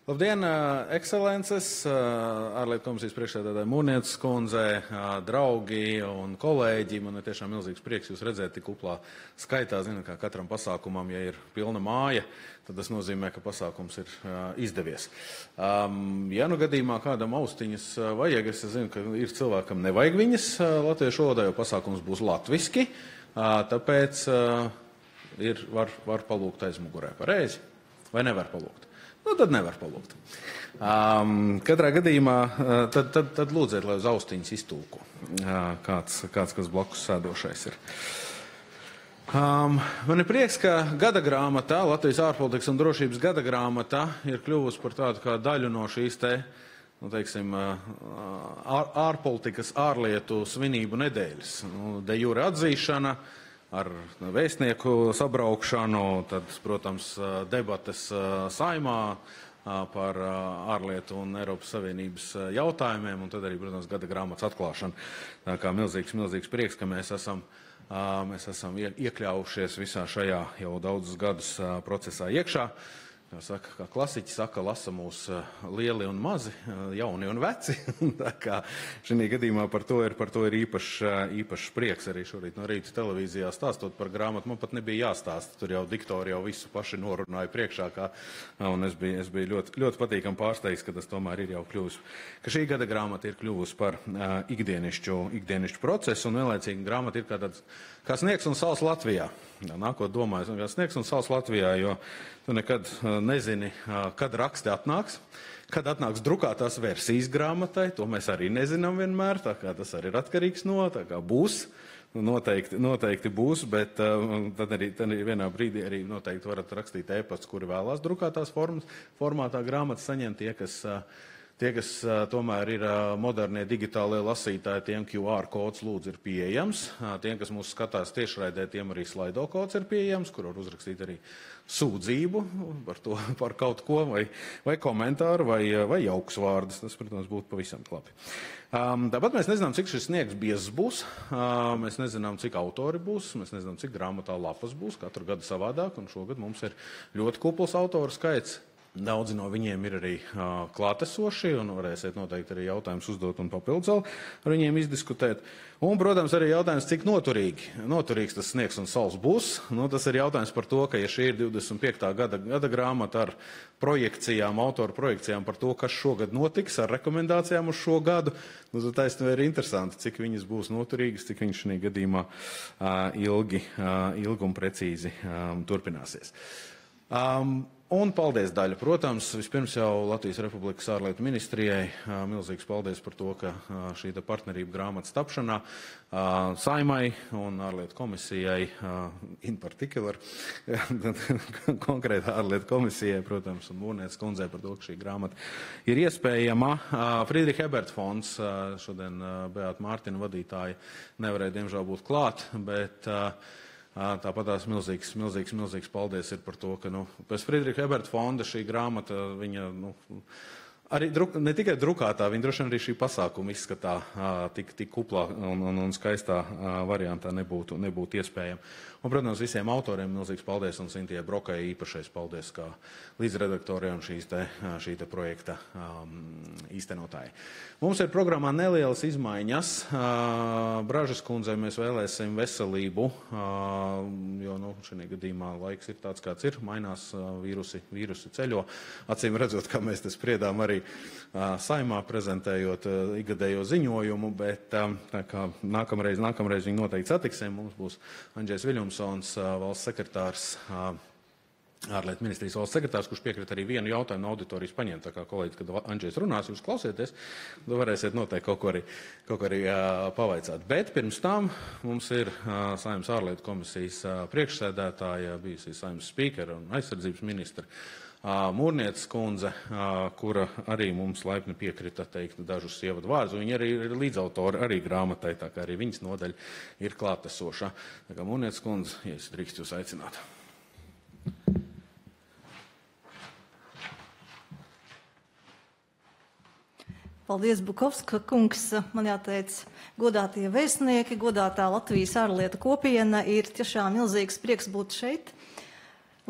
Labdien, ekscelences, ārlietu komisijas priekšsēdētāja Mūrnietes kundze, draugi un kolēģi. Man ir tiešām milzīgs prieks jūs redzēt tik kuplā skaitā. Zinu, kā katram pasākumam, ja ir pilna māja, tad tas nozīmē, ka pasākums ir izdevies. Ja nu gadījumā kādam austiņas vajag, es zinu, ka ir cilvēkam nevajag viņas latviešu valodā, jo pasākums būs latviski, tāpēc var palūgt aizmugurē. Pareizi? Vai nevar palūgt? Nu, tad nevar palūgt. Katrā gadījumā tad lūdziet, lai uz austiņas iztulko kāds, kas blakus sēdošais ir. Man ir prieks, ka gada grāmata, Latvijas ārpolitikas un drošības gada grāmata ir kļuvusi par tādu kā daļu no šīs teiksim, ārpolitikas ārlietu svinību nedēļas. De jure atzīšana, ar vēstnieku sabraukšanu, tad, protams, debates Saimā par ārlietu un Eiropas Savienības jautājumiem, un tad arī, protams, gada grāmatas atklāšana. Tā kā milzīgs prieks, ka mēs esam iekļaujušies visā šajā jau daudzus gadus procesā iekšā. Kā klasiķi saka, lasa mūs lieli un mazi, jauni un veci. Tā kā šī gadījumā par to ir īpašs prieks. Arī šorīt no rīta televīzijā stāstot par grāmatu, man pat nebija jāstāsta. Tur jau diktori jau visu paši norunāja priekšā, un es biju ļoti patīkam pārsteigts, ka tas tomēr ir jau kļuvis, ka šī gada grāmata ir kļuvusi par ikdienišķu procesu, un vienlaicīgi grāmata ir kā sniegs un sals Latvijā. Nākot domāju, kā sniegs un sals Latvijā, jo tu nekad nezini, kad raksti atnāks, kad atnāks drukātās versijas grāmatai, to mēs arī nezinām vienmēr, tā kā tas arī ir atkarīgs no, tā kā būs, noteikti būs, bet tad arī vienā brīdī arī noteikti varat rakstīt e-pasts, kuri vēlās drukātās formātā grāmatas saņemt, tie, kas tomēr ir modernie digitālie lasītāji, tiem QR kods lūdzu ir pieejams. Tiem, kas mūs skatās tiešraidē, tiem arī slaido kods ir pieejams, kur var uzrakstīt arī sūdzību par kaut ko, vai komentāru, vai jauks vārdus. Tas, protams, būtu pavisam labi. Tāpat mēs nezinām, cik šis sniegs biezs būs, mēs nezinām, cik autori būs, mēs nezinām, cik grāmatā lapas būs, katru gadu savādāk, un šogad mums ir ļoti kupls autoru skaits. Daudzi no viņiem ir arī klātesoši, un varēsiet noteikti arī jautājumus uzdot un papildus vēl ar viņiem izdiskutēt. Un, protams, arī jautājums, cik noturīgs tas sniegs un sals būs. Tas ir jautājums par to, ka ja šī ir 25. gada grāmata ar projekcijām, autoru projekcijām par to, kas šogad notiks, ar rekomendācijām uz šo gadu, tad taisnība ir interesanti, cik viņas būs noturīgas, cik viņas šī gadījumā ilgi un precīzi turpināsies. Un paldies daļa, protams, vispirms jau Latvijas Republikas ārlietu ministrijai. Milzīgs paldies par to, ka šī partnerība grāmatas tapšanā Saimai un ārlietu komisijai, in particular, konkrēti ārlietu komisijai, protams, un Mūrnietes kundzei par to, ka šī grāmata ir iespējama. Friedricha Eberta fonds, šodien Beāta Mārtina vadītāja, nevarēja diemžēl būt klāt, bet tāpat tās milzīgs paldies ir par to, ka pēc Friedricha Eberta fonda šī grāmata, viņa arī ne tikai drukātā, viņa droši vien arī šī pasākuma izskatā tik kuplā un skaistā variantā nebūtu iespējama. Un, protams, visiem autoriem milzīgs paldies un Sintijai Brokai īpašais paldies kā līdzredaktoriem šī projekta īstenotāji. Mums ir programmā nelielas izmaiņas. Bražas kundzei mēs vēlēsim veselību, jo šajā gadījumā laiks ir tāds, kāds ir, mainās vīrusi ceļo. Acīm redzot, kā mēs te spriedām arī Saimā prezentējot ikgadējo ziņojumu, bet tā kā nākamreiz viņi noteikti satiksim, mums būs Andžejs Viļumsons, valsts sekretārs, ārlietu ministrijas valsts sekretārs, kurš piekrita arī vienu jautājumu no auditorijas paņemt. Tā kā kolēģis, kad Andžejs runās, jūs klausieties, tad varēsiet noteikti kaut ko arī pavaicāt. Bet pirms tam mums ir Saeimas ārlietu komisijas priekšsēdētāja, bijusī Saeimas spīkera un aizsardzības ministra Mūrnietes kundze, kura arī mums laipni piekrita teikt dažus ievadu vārdus. Viņa arī ir līdzautori arī grāmatai, tā kā arī viņas nodaļa ir klātesoša. Tā kā Mūrnietes kundze, ja es drīkst jūs aicināt. Paldies, Bukovska kungs. Man jāteic, godātie vēstnieki, godātā Latvijas ārlietu kopiena, ir tiešām milzīgs prieks būt šeit.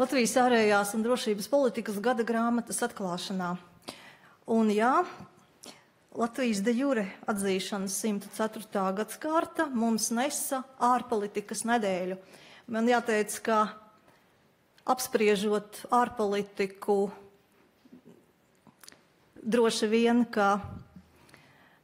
Latvijas ārējās un drošības politikas gada grāmatas atklāšanā. Un jā, Latvijas de jure atzīšanas 104. gadskārta mums nesa ārpolitikas nedēļu. Man jāteic, ka apspriežot ārpolitiku, droši vien, ka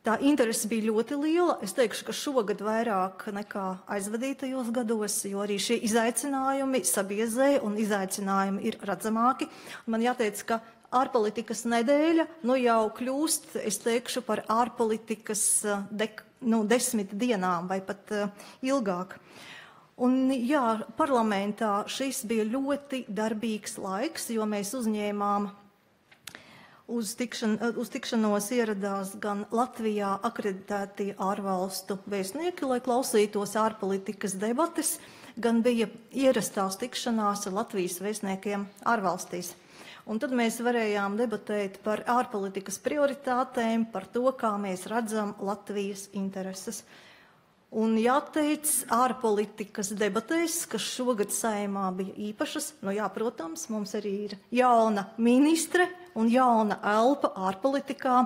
tā interese bija ļoti liela. Es teikšu, ka šogad vairāk nekā aizvadītajos gados, jo arī šie izaicinājumi sabiezē un izaicinājumi ir redzamāki. Man jāteic, ka ārpolitikas nedēļa jau kļūst, es teikšu, par ārpolitikas 10 dienām vai pat ilgāk. Un jā, parlamentā šis bija ļoti darbīgs laiks, jo mēs uzņēmām uz tikšanos ieradās gan Latvijā akreditētie ārvalstu vēstnieki, lai klausītos ārpolitikas debates, gan bija ierastās tikšanās ar Latvijas vēstniekiem ārvalstīs. Un tad mēs varējām debatēt par ārpolitikas prioritātēm, par to, kā mēs redzam Latvijas intereses. Un jāteic, ārpolitikas debatēs, kas šogad Saeimā bija īpašas, protams, mums arī ir jauna ministre un jauna elpa ārpolitikā.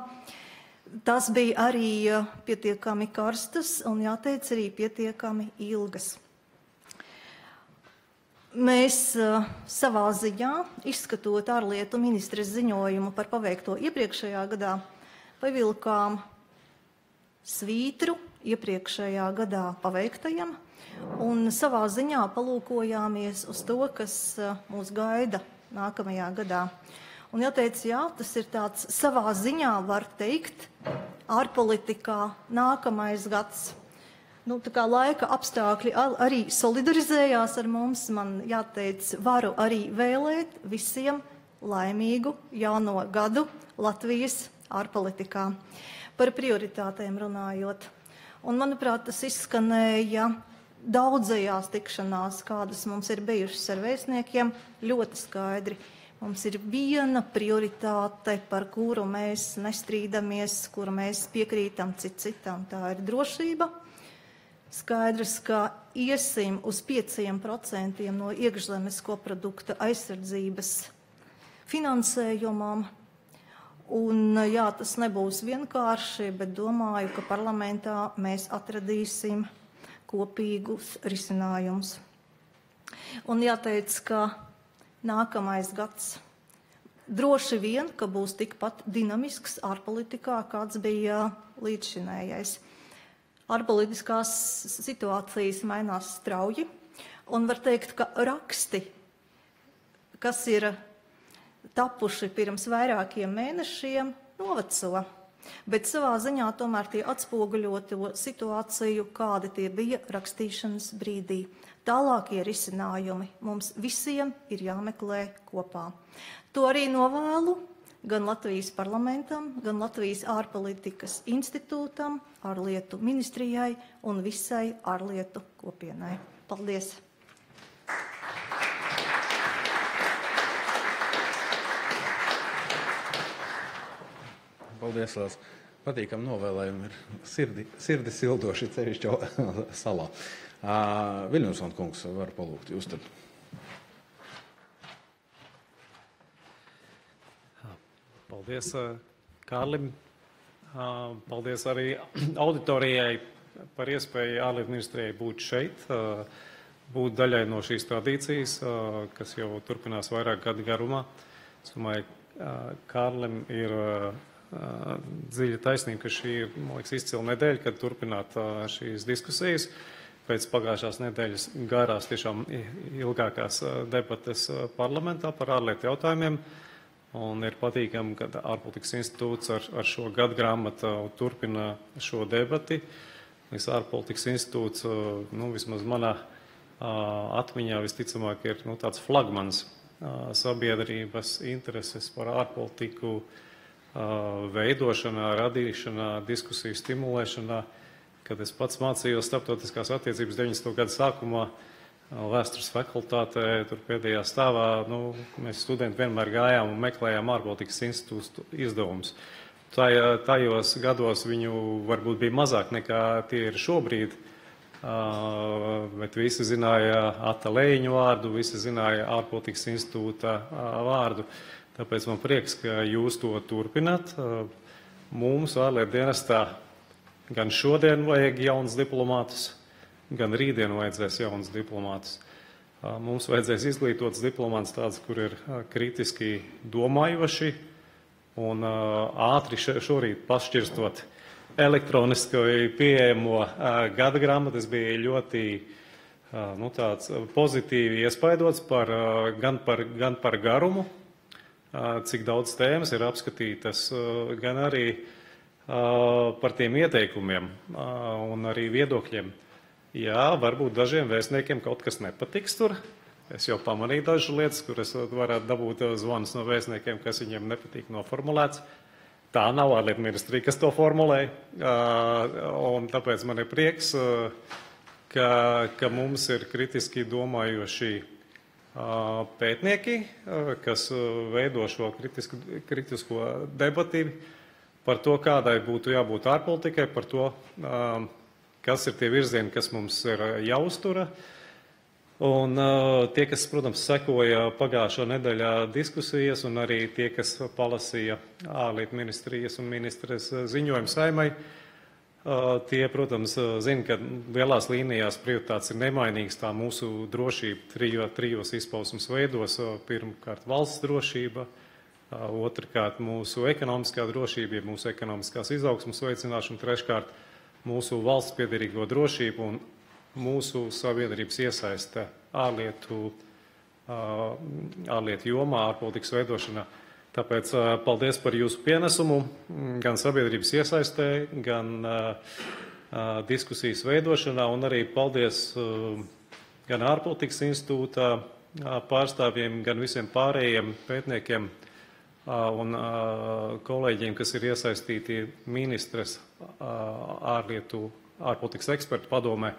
Tas bija arī pietiekami karstas un jāteic arī pietiekami ilgas. Mēs savā ziņā, izskatot ārlietu ministres ziņojumu par paveikto iepriekšējā gadā, pavilkām svītru iepriekšējā gadā paveiktajam un savā ziņā palūkojāmies uz to, kas mūs gaida nākamajā gadā. Un jāteic, jā, tas ir tāds savā ziņā, var teikt, ārpolitikā nākamais gads. Tā kā laika apstākļi arī solidarizējās ar mums, man jāteic, varu arī vēlēt visiem laimīgu jauno gadu Latvijas ārpolitikā. Par prioritātēm runājot. Un, manuprāt, tas izskanēja daudzajās tikšanās, kādas mums ir bijušas ar vēstniekiem, ļoti skaidri. Mums ir viena prioritāte, par kuru mēs nestrīdamies, kuru mēs piekrītam citam. Tā ir drošība. Skaidrs, ka iesim uz 5% no iekšzemes koprodukta aizsardzības finansējumam. Un, jā, tas nebūs vienkārši, bet domāju, ka parlamentā mēs atradīsim kopīgus risinājumus. Un jāteic, ka nākamais gads droši vien, ka būs tikpat dinamisks ārpolitikā, kāds bija līdzšinējais. Ārpolitiskās situācijas mainās strauji, un var teikt, ka raksti, kas ir tapuši pirms vairākiem mēnešiem, noveco. Bet savā ziņā tomēr tie atspoguļo to situāciju, kādi tie bija rakstīšanas brīdī. Tālākie risinājumi mums visiem ir jāmeklē kopā. To arī novēlu gan Latvijas parlamentam, gan Latvijas ārpolitikas institūtam, ārlietu ministrijai un visai ārlietu kopienai. Paldies! Paldies, Lās. Patīkam novēlējumi ir sirdi sildoši cevišķo salā. Viļņumsson kungs, var palūgt jūs tad. Paldies Kārlim. Paldies arī auditorijai par iespēju ārlietu ministrijai būt šeit, būt daļai no šīs tradīcijas, kas jau turpinās vairāk gadu garumā. Es domāju, Kārlim ir dziļa taisnība, ka šī ir, man liekas, izcila nedēļa, kad turpināt šīs diskusijas. Pēc pagājušās nedēļas garās tiešām ilgākās debates parlamentā par ārlietu jautājumiem. Un ir patīkami, ka ārpolitikas institūts ar šo gadu grāmatu turpina šo debati. Ārpolitikas institūts, vismaz manā atmiņā visticamāk ir tāds flagmans sabiedrības intereses par ārpolitiku veidošanā, radīšanā, diskusiju stimulēšanā. Kad es pats mācījos starptautiskās attiecības 90. gadu sākumā vēstures fakultātē, tur pēdējā stāvā, mēs studenti vienmēr gājām un meklējām ārpolitikas institūtu izdevumus. Tajos gados viņu varbūt bija mazāk nekā tie ir šobrīd, bet visi zināja Ata Leiņu vārdu, visi zināja ārpolitikas institūta vārdu. Tāpēc man prieks, ka jūs to turpināt. Mums ārlietu dienestā gan šodien vajag jaunus diplomātus, gan rītdien vajadzēs jaunus diplomātus. Mums vajadzēs izglītots diplomāts tāds, kur ir kritiski domājoši un ātri šorīt pašķirstot elektroniski pieejamo gada grāmatu. Es biju ļoti tāds pozitīvi iespaidots gan par garumu, cik daudz tēmas ir apskatītas, gan arī par tiem ieteikumiem un arī viedokļiem. Jā, varbūt dažiem vēstniekiem kaut kas nepatiks tur. Es jau pamanīju dažas lietas, kuras varētu dabūt zvanus no vēstniekiem, kas viņiem nepatīk noformulēts. Tā nav ārlietu ministrija, kas to formulē, un tāpēc man ir prieks, ka mums ir kritiski domājoši pētnieki, kas veido šo kritisko debati par to, kādai būtu jābūt ārpolitikai, par to, kas ir tie virzieni, kas mums ir jāuztura. Un tie, kas, protams, sekoja pagājušo nedēļā diskusijas, un arī tie, kas palasīja ārlietu ministrijas un ministres ziņojumu Saeimai, tie, protams, zina, ka lielās līnijās prioritātes ir nemainīgas. Tā mūsu drošība trijos izpausmes veidos. Pirmkārt, valsts drošība, otrkārt, mūsu ekonomiskā drošība, ja mūsu ekonomiskās izaugsmas veicināšana, treškārt, mūsu valsts piederīgo drošību un mūsu sabiedrības iesaiste ārlietu jomā, ārpolitikas veidošanā. Tāpēc paldies par jūsu pienesumu gan sabiedrības iesaistē, gan diskusijas veidošanā, un arī paldies gan ārpolitikas institūtā pārstāvjiem, gan visiem pārējiem pētniekiem un kolēģiem, kas ir iesaistīti ministres ārpolitikas ekspertu padomē.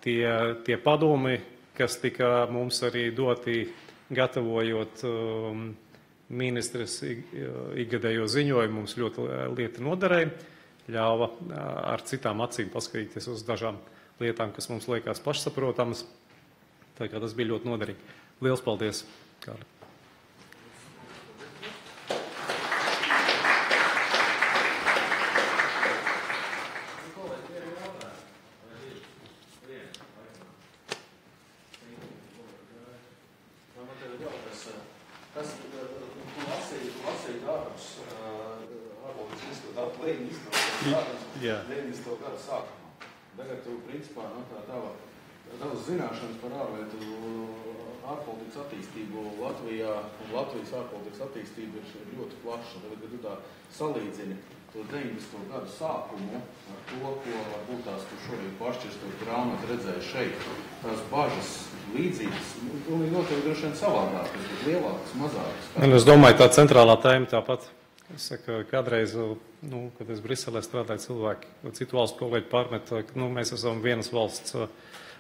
Tie padomi, kas tika mums arī doti gatavojot ministres ikgadējo ziņojumu, mums ļoti lieta noderēja, ļāva ar citām acīm paskatīties uz dažām lietām, kas mums liekas pašsaprotamas. Tā kā tas bija ļoti noderīgi. Liels paldies, Kārli. Tavas zināšanas par ārpolitikas attīstību Latvijā un Latvijas ārpolitikas attīstību ir ļoti plaša. Tad, kad tu tā salīdzini to 90. gadu sākumu ar to, ko varbūt tās tu šorīt pašķirstot grāmatu redzēji šeit, tās bažas līdzīgas, un noteikti droši vien savādākas, bet lielākas, mazākas. Es domāju, tā centrālā tēma tāpat. Es saku, kādreiz, kad es Briselē strādāju, cilvēki citu valstu kolēģi pārmet, mēs esam vienas valsts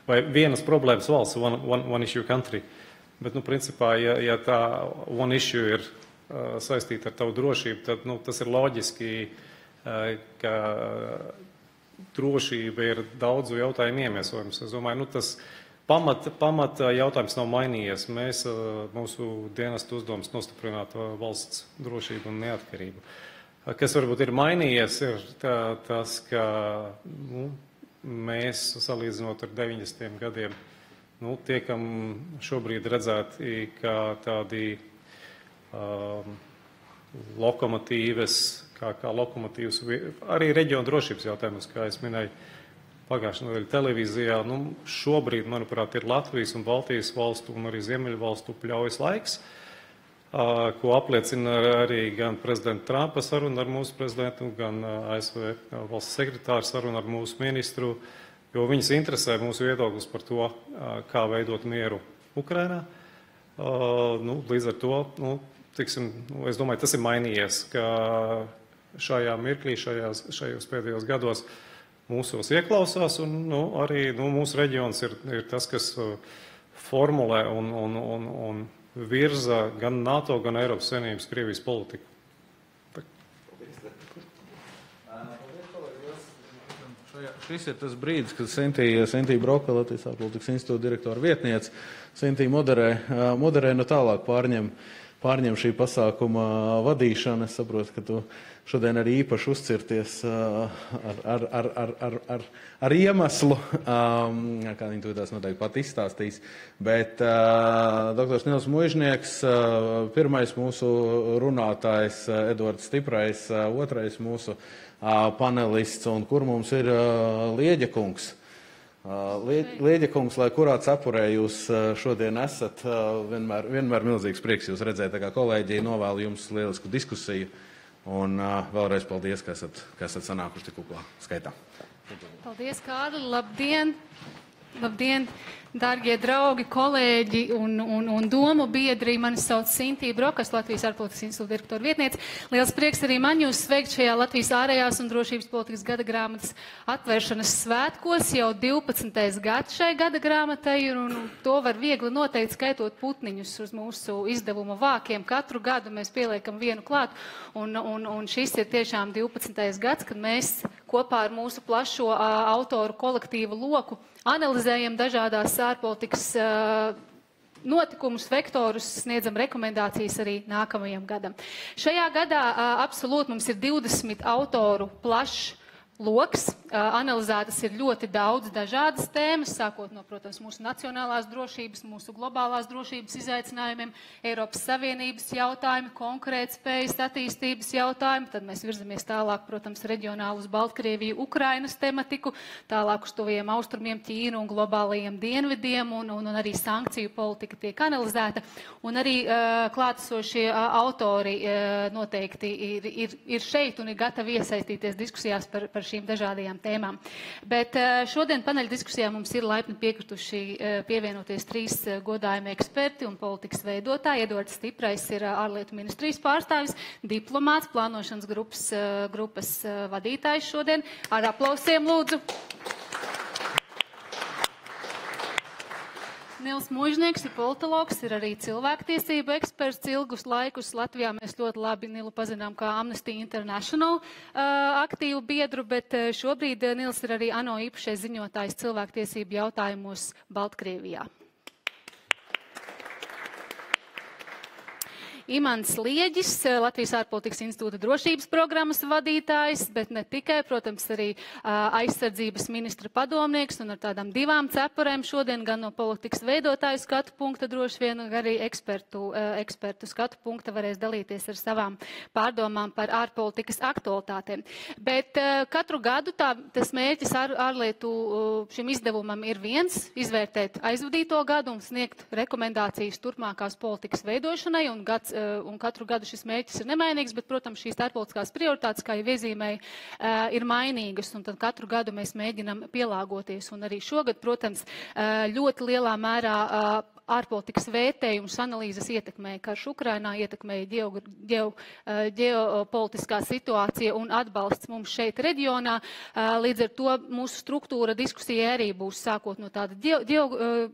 vai vienas problēmas valsts, one issue country. Bet, principā, ja tā one issue ir saistīta ar tavu drošību, tad tas ir loģiski, ka drošība ir daudzu jautājumu iemiesojums. Es domāju, tas pamat jautājums nav mainījies. Mūsu dienestu uzdevums nostiprināt valsts drošību un neatkarību. Kas varbūt ir mainījies, ir tas, ka mēs, salīdzinot ar 90. gadiem, tiekam šobrīd redzēti kā tādi lokomotīvas, kā lokomotīvas, arī reģionu drošības jautājumus, kā es minēju pagājušajā nedēļā televīzijā. Šobrīd, manuprāt, ir Latvijas un Baltijas valstu un arī Ziemeļu valstu pļaujas laiks, ko apliecina arī gan prezidenta Trumpa saruna ar mūsu prezidentu, gan ASV valsts sekretāra saruna ar mūsu ministru, jo viņas interesē mūsu viedoklis par to, kā veidot mieru Ukrainā. Līdz ar to, es domāju, tas ir mainījies, ka šajā mirklī, šajos pēdējos gados mūsos ieklausās, un arī mūsu reģions ir tas, kas formulē un virza gan NATO, gan Eiropas Savienības Krievijas politiku. Šis ir tas brīdis, kad Sintī Broka, Latvijas ārpolitikas institūta direktora vietniece, Sintī moderē no tālāk pārņem šī pasākuma vadīšana. Es saprotu, ka tu šodien arī īpaši uzcirties ar iemeslu, kā viņi to tās noteikti pat izstāstīs. Bet doktors Nils Muižnieks, pirmais mūsu runātājs, Edvards Stiprais, otrais mūsu panelists, un kur mums ir Lieģa kungs. Lieģa kungs, lai kurā cepurē jūs šodien esat, vienmēr milzīgs prieks jūs redzēt, tā kā kolēģi novēlu jums lielisku diskusiju, un vēlreiz paldies, ka esat sanākuši tik kuplā skaitā. Paldies, Kārli, labdien! Labdien, dārgie draugi, kolēģi un domu biedri. Mani sauc Sintī Brokas, Latvijas ārpolitikas institūta direktora vietniece. Liels prieks arī man jūs sveikt šajā Latvijas ārējās un drošības politikas gada grāmatas atvēršanas svētkos. Jau 12. gads šai gada grāmatai, un to var viegli noteikt, skaitot putniņus uz mūsu izdevuma vākiem. Katru gadu mēs pieliekam vienu klāt, un šis ir tiešām 12. gads, kad mēs kopā ar mūsu plašo autoru kolektīvu loku analizējam dažādās ārpolitikas notikumus, vektorus, sniedzam rekomendācijas arī nākamajam gadam. Šajā gadā absolūti mums ir 20 autoru plašs loks. Analizētas ir ļoti daudz dažādas tēmas, sākot no, protams, mūsu nacionālās drošības, mūsu globālās drošības izaicinājumiem, Eiropas Savienības jautājumi, konkurētspējas attīstības jautājumi, tad mēs virzamies tālāk, protams, reģionāli uz Baltkrieviju, Ukrainas tematiku, tālāk uz tuviem austrumiem, Ķīnu un globālajiem dienvidiem, un arī sankciju politika tiek analizēta, un arī klātesošie autori noteikti ir šeit un ir gatavi iesaistīties diskusijās par šīm dažādajām tēmām. Bet šodien paneļa diskusijā mums ir laipni piekrituši pievienoties 3 godājumi eksperti un politikas veidotāji. Edvards Stiprais ir ārlietu ministrijas pārstāvis, diplomāts, plānošanas grupas vadītājs šodien. Ar aplausiem lūdzu. Nils Muižnieks ir politologs, ir arī cilvēktiesību eksperts. Ilgus laikus Latvijā mēs ļoti labi Nilu pazinām kā Amnesty International aktīvu biedru, bet šobrīd Nils ir arī ANO īpašais ziņotājs cilvēktiesību jautājumos Baltkrievijā. Imants Lieģis, Latvijas ārpolitikas institūta drošības programmas vadītājs, bet ne tikai, protams, arī aizsardzības ministra padomnieks un ar tādām 2 cepurēm šodien, gan no politikas veidotāju skatu punkta droši vien, arī ekspertu skatu punkta varēs dalīties ar savām pārdomām par ārpolitikas aktualitātēm. Bet katru gadu tas mērķis ārlietu šim izdevumam ir viens - izvērtēt aizvadīto gadu un sniegt rekomendācijas turpmākās politikas veidošanai, un katru gadu šis mērķis ir nemainīgs, bet, protams, šīs ārpolitiskās prioritātes, kā jau iezīmēja, ir mainīgas, un tad katru gadu mēs mēģinam pielāgoties. Un arī šogad, protams, ļoti lielā mērā ārpolitikas vērtējums, analīzes ietekmēja karš Ukrainā, ietekmēja ģeopolitiskā situācija un atbalsts mums šeit reģionā. Līdz ar to mūsu struktūra diskusija arī būs sākot no tāda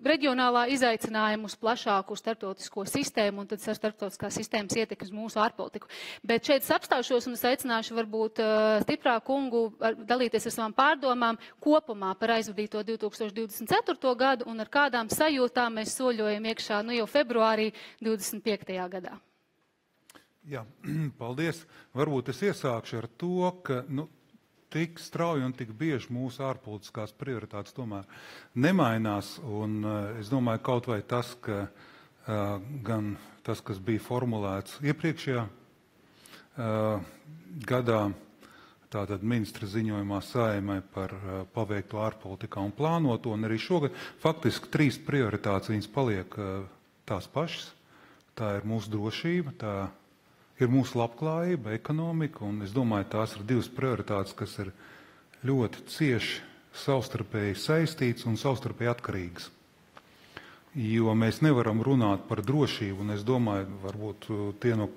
reģionālā izaicinājuma uz plašāku starptautisko sistēmu un tad starptautiskās sistēmas ietekmes mūsu ārpolitiku. Bet šeit es apstāšos un es aicināšu varbūt Stiprā kungu dalīties ar savām pārdomām kopumā par aizvadīto 2024. gadu un ar kādām sajūtām mēs soļojam iekšā jau februārī 25. gadā. Jā, paldies. Varbūt es iesākšu ar to, ka tik strauji un tik bieži mūsu ārpolitiskās prioritātes tomēr nemainās. Un es domāju, kaut vai tas, ka gan tas, kas bija formulēts iepriekšējā gadā, tātad ministra ziņojumā Saeimai par paveikto ārpolitikā un plānoto, un arī šogad faktiski 3 prioritātes viņas paliek tās pašas. Tā ir mūsu drošība, tā ir mūsu labklājība, ekonomika, un es domāju, tās ir 2 prioritātes, kas ir ļoti cieši savstarpēji saistīts un savstarpēji atkarīgas. Jo mēs nevaram runāt par drošību, un es domāju, varbūt tie no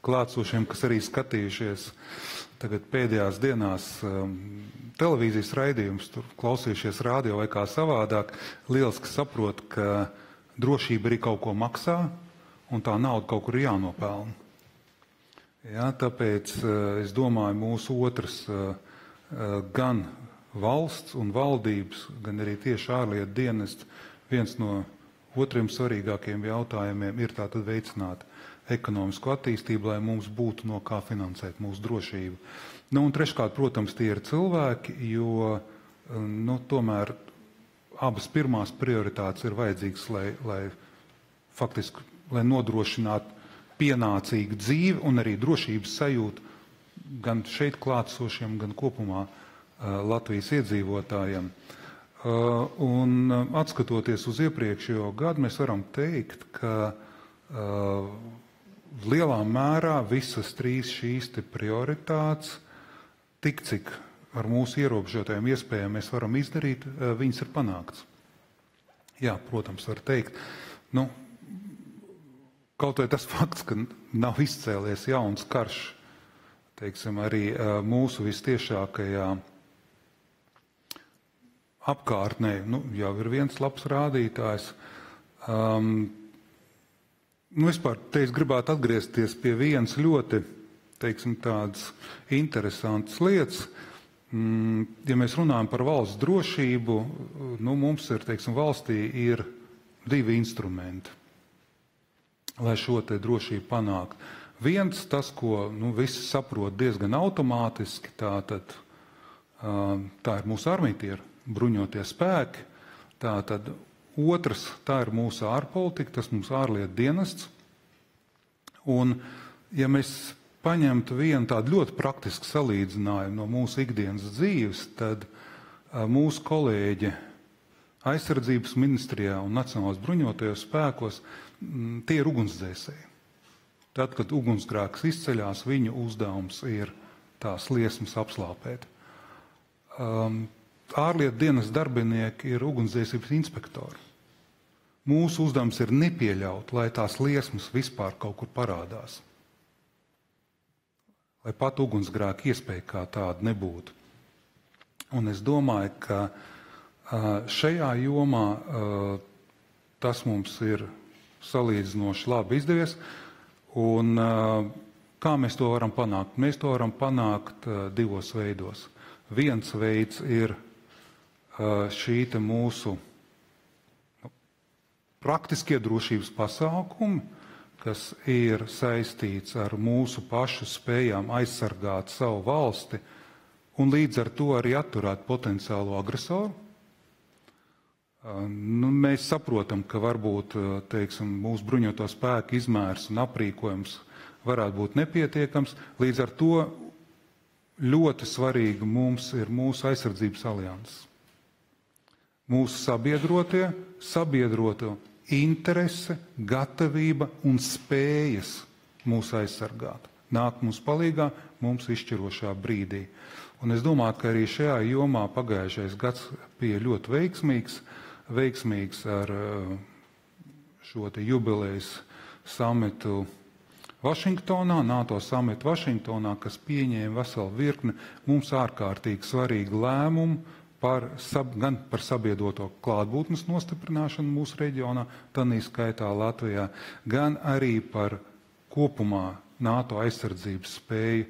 klātsošiem, kas arī skatījušies tagad pēdējās dienās televīzijas raidījumus, tur klausījušies radio vai kā savādāk, lieliski saprot, ka drošība arī kaut ko maksā, un tā nauda kaut kur ir jānopelna. Ja, tāpēc es domāju, mūsu otrs gan valsts un valdības, gan arī tieši ārlietu dienests, viens no otriem svarīgākiem jautājumiem ir tātad veicināt ekonomisku attīstību, lai mums būtu no kā finansēt mūsu drošību. Un treškārt, protams, tie ir cilvēki, jo tomēr abas pirmās prioritātes ir vajadzīgas, lai nodrošinātu pienācīgu dzīvi un arī drošības sajūtu gan šeit klātsošiem, gan kopumā Latvijas iedzīvotājiem. Un atskatoties uz iepriekšējo gadu, mēs varam teikt, ka lielā mērā visas trīs šīs prioritātes, tik cik ar mūsu ierobežotajām iespējām mēs varam izdarīt, viņas ir panāktas. Jā, protams, var teikt, kaut vai tas fakts, ka nav izcēlies jauns karš, teiksim, arī mūsu vistiešākajā apkārtnē, jau ir viens labs rādītājs. Vispār te es gribētu atgriezties pie vienas ļoti, teiksim, tādas interesantas lietas. Ja mēs runājam par valsts drošību, mums ir, teiksim, valstī ir divi instrumenti, lai šo te drošību panākt. Viens, tas, ko visi saprot diezgan automātiski, tā ir mūsu armijtieri, bruņotie spēki. Tātad otrs, tā ir mūsu ārpolitika, tas mūsu ārlietu dienests. Un, ja mēs paņemtu vienu tādu ļoti praktisku salīdzinājumu no mūsu ikdienas dzīves, tad mūsu kolēģi aizsardzības ministrijā un Nacionālajos bruņotajos spēkos, tie ir ugunsdzēsēji. Tad, kad ugunsgrēks izceļās, viņu uzdevums ir tās liesmas apslāpēt. Ārlietu dienas darbinieki ir ugunsdzēsības inspektori. Mūsu uzdevums ir nepieļaut, lai tās liesmas vispār kaut kur parādās. Lai pat ugunsgrēka iespēja kā tāda nebūtu. Un es domāju, ka šajā jomā tas mums ir salīdzinoši labi izdevies. Un kā mēs to varam panākt? Mēs to varam panākt divos veidos. Viens veids ir šī te mūsu praktiskie drošības pasākumi, kas ir saistīts ar mūsu pašu spējām aizsargāt savu valsti un līdz ar to arī atturēt potenciālo agresoru. Mēs saprotam, ka varbūt, teiksim, mūsu bruņoto spēku izmērs un aprīkojums varētu būt nepietiekams. Līdz ar to ļoti svarīgi mums ir mūsu aizsardzības alianses. Mūsu sabiedroto interese, gatavība un spējas mūs aizsargāt. Nāk mums palīgā mums izšķirošā brīdī. Un es domāju, ka arī šajā jomā pagājušais gads bija ļoti veiksmīgs ar šo te jubilejas samitu Vašingtonā, NATO samitu Vašingtonā, kas pieņēma veselu virkni mums ārkārtīgi svarīgu lēmumu gan par sabiedroto klātbūtnes nostiprināšanu mūsu reģionā, tanī skaitā Latvijā, gan arī par kopumā NATO aizsardzības spēju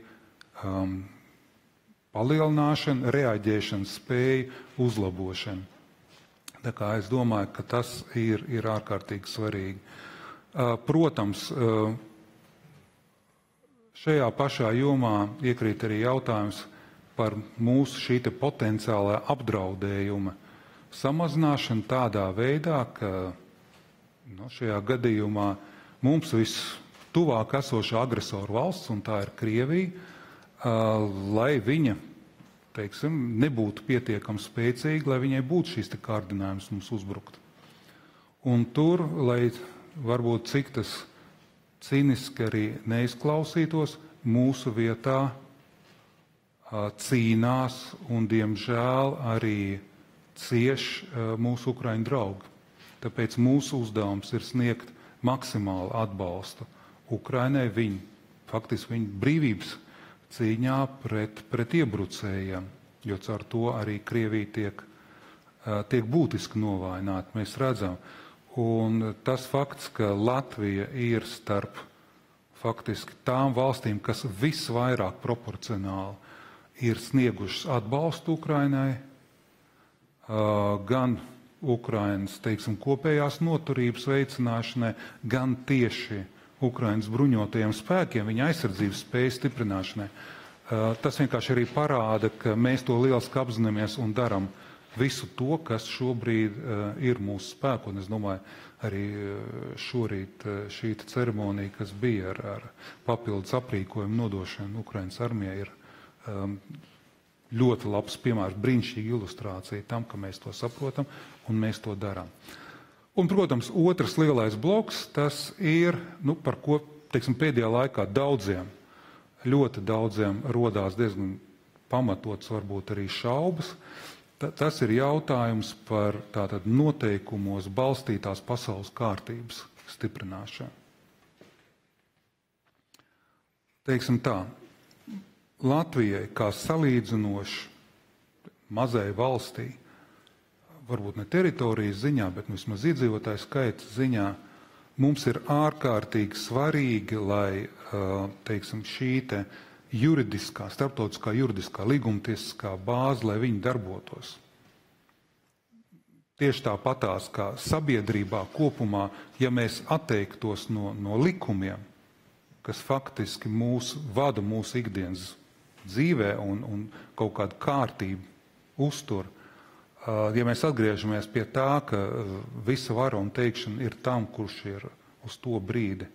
palielināšanu, reaģēšanas spēju uzlabošanu. Tā kā es domāju, ka tas ir ārkārtīgi svarīgi. Protams, šajā pašā jomā iekrīt arī jautājums par mūsu šī te potenciālā apdraudējuma samazināšanu tādā veidā, ka šajā gadījumā mums vistuvāk esošā agresoru valsts, un tā ir Krievija, lai viņa, teiksim, nebūtu pietiekami spēcīga, lai viņai būtu šīs te kārdinājums mums uzbrukt. Un tur, lai varbūt cik tas cīniski arī neizklausītos, mūsu vietā cīnās un, diemžēl, arī cieš mūsu ukraiņu draugi. Tāpēc mūsu uzdevums ir sniegt maksimālu atbalstu Ukrainai faktiski viņu brīvības cīņā pret iebrucējiem, jo caur to arī Krievija tiek būtiski novājināta, mēs redzam. Un tas fakts, ka Latvija ir starp faktiski tām valstīm, kas visvairāk proporcionāli ir sniegušas atbalstu Ukrainai, gan Ukrainas, teiksim, kopējās noturības veicināšanai, gan tieši Ukrainas bruņotajiem spēkiem, viņa aizsardzības spējas stiprināšanai. Tas vienkārši arī parāda, ka mēs to lieliski apzināmies un daram visu to, kas šobrīd ir mūsu spēku. Un es domāju, arī šorīt šī ceremonija, kas bija ar papildus aprīkojumu nodošanu Ukrainas armijai, ir ļoti labs piemērs, brīnišķīga ilustrācija tam, ka mēs to saprotam un mēs to darām. Un, protams, otrs lielais bloks, tas ir, par ko, teiksim, pēdējā laikā ļoti daudziem rodās diezgan pamatots, varbūt arī šaubas. Tas ir jautājums par tātad noteikumos balstītās pasaules kārtības stiprināšanu. Teiksim tā, Latvijai kā salīdzinoši mazai valstī, varbūt ne teritorijas ziņā, bet vismaz iedzīvotāju skaita ziņā, mums ir ārkārtīgi svarīgi, lai, teiksim, šī juridiskā, starptautiskā juridiskā līgumtiesiskā bāze, lai viņi darbotos. Tieši tāpatās kā sabiedrībā kopumā, ja mēs atteiktos no likumiem, kas faktiski vada mūsu ikdienas dzīvē un kaut kādu kārtību uztur, ja mēs atgriežamies pie tā, ka visa vara un teikšana ir tam, kurš ir uz to brīdi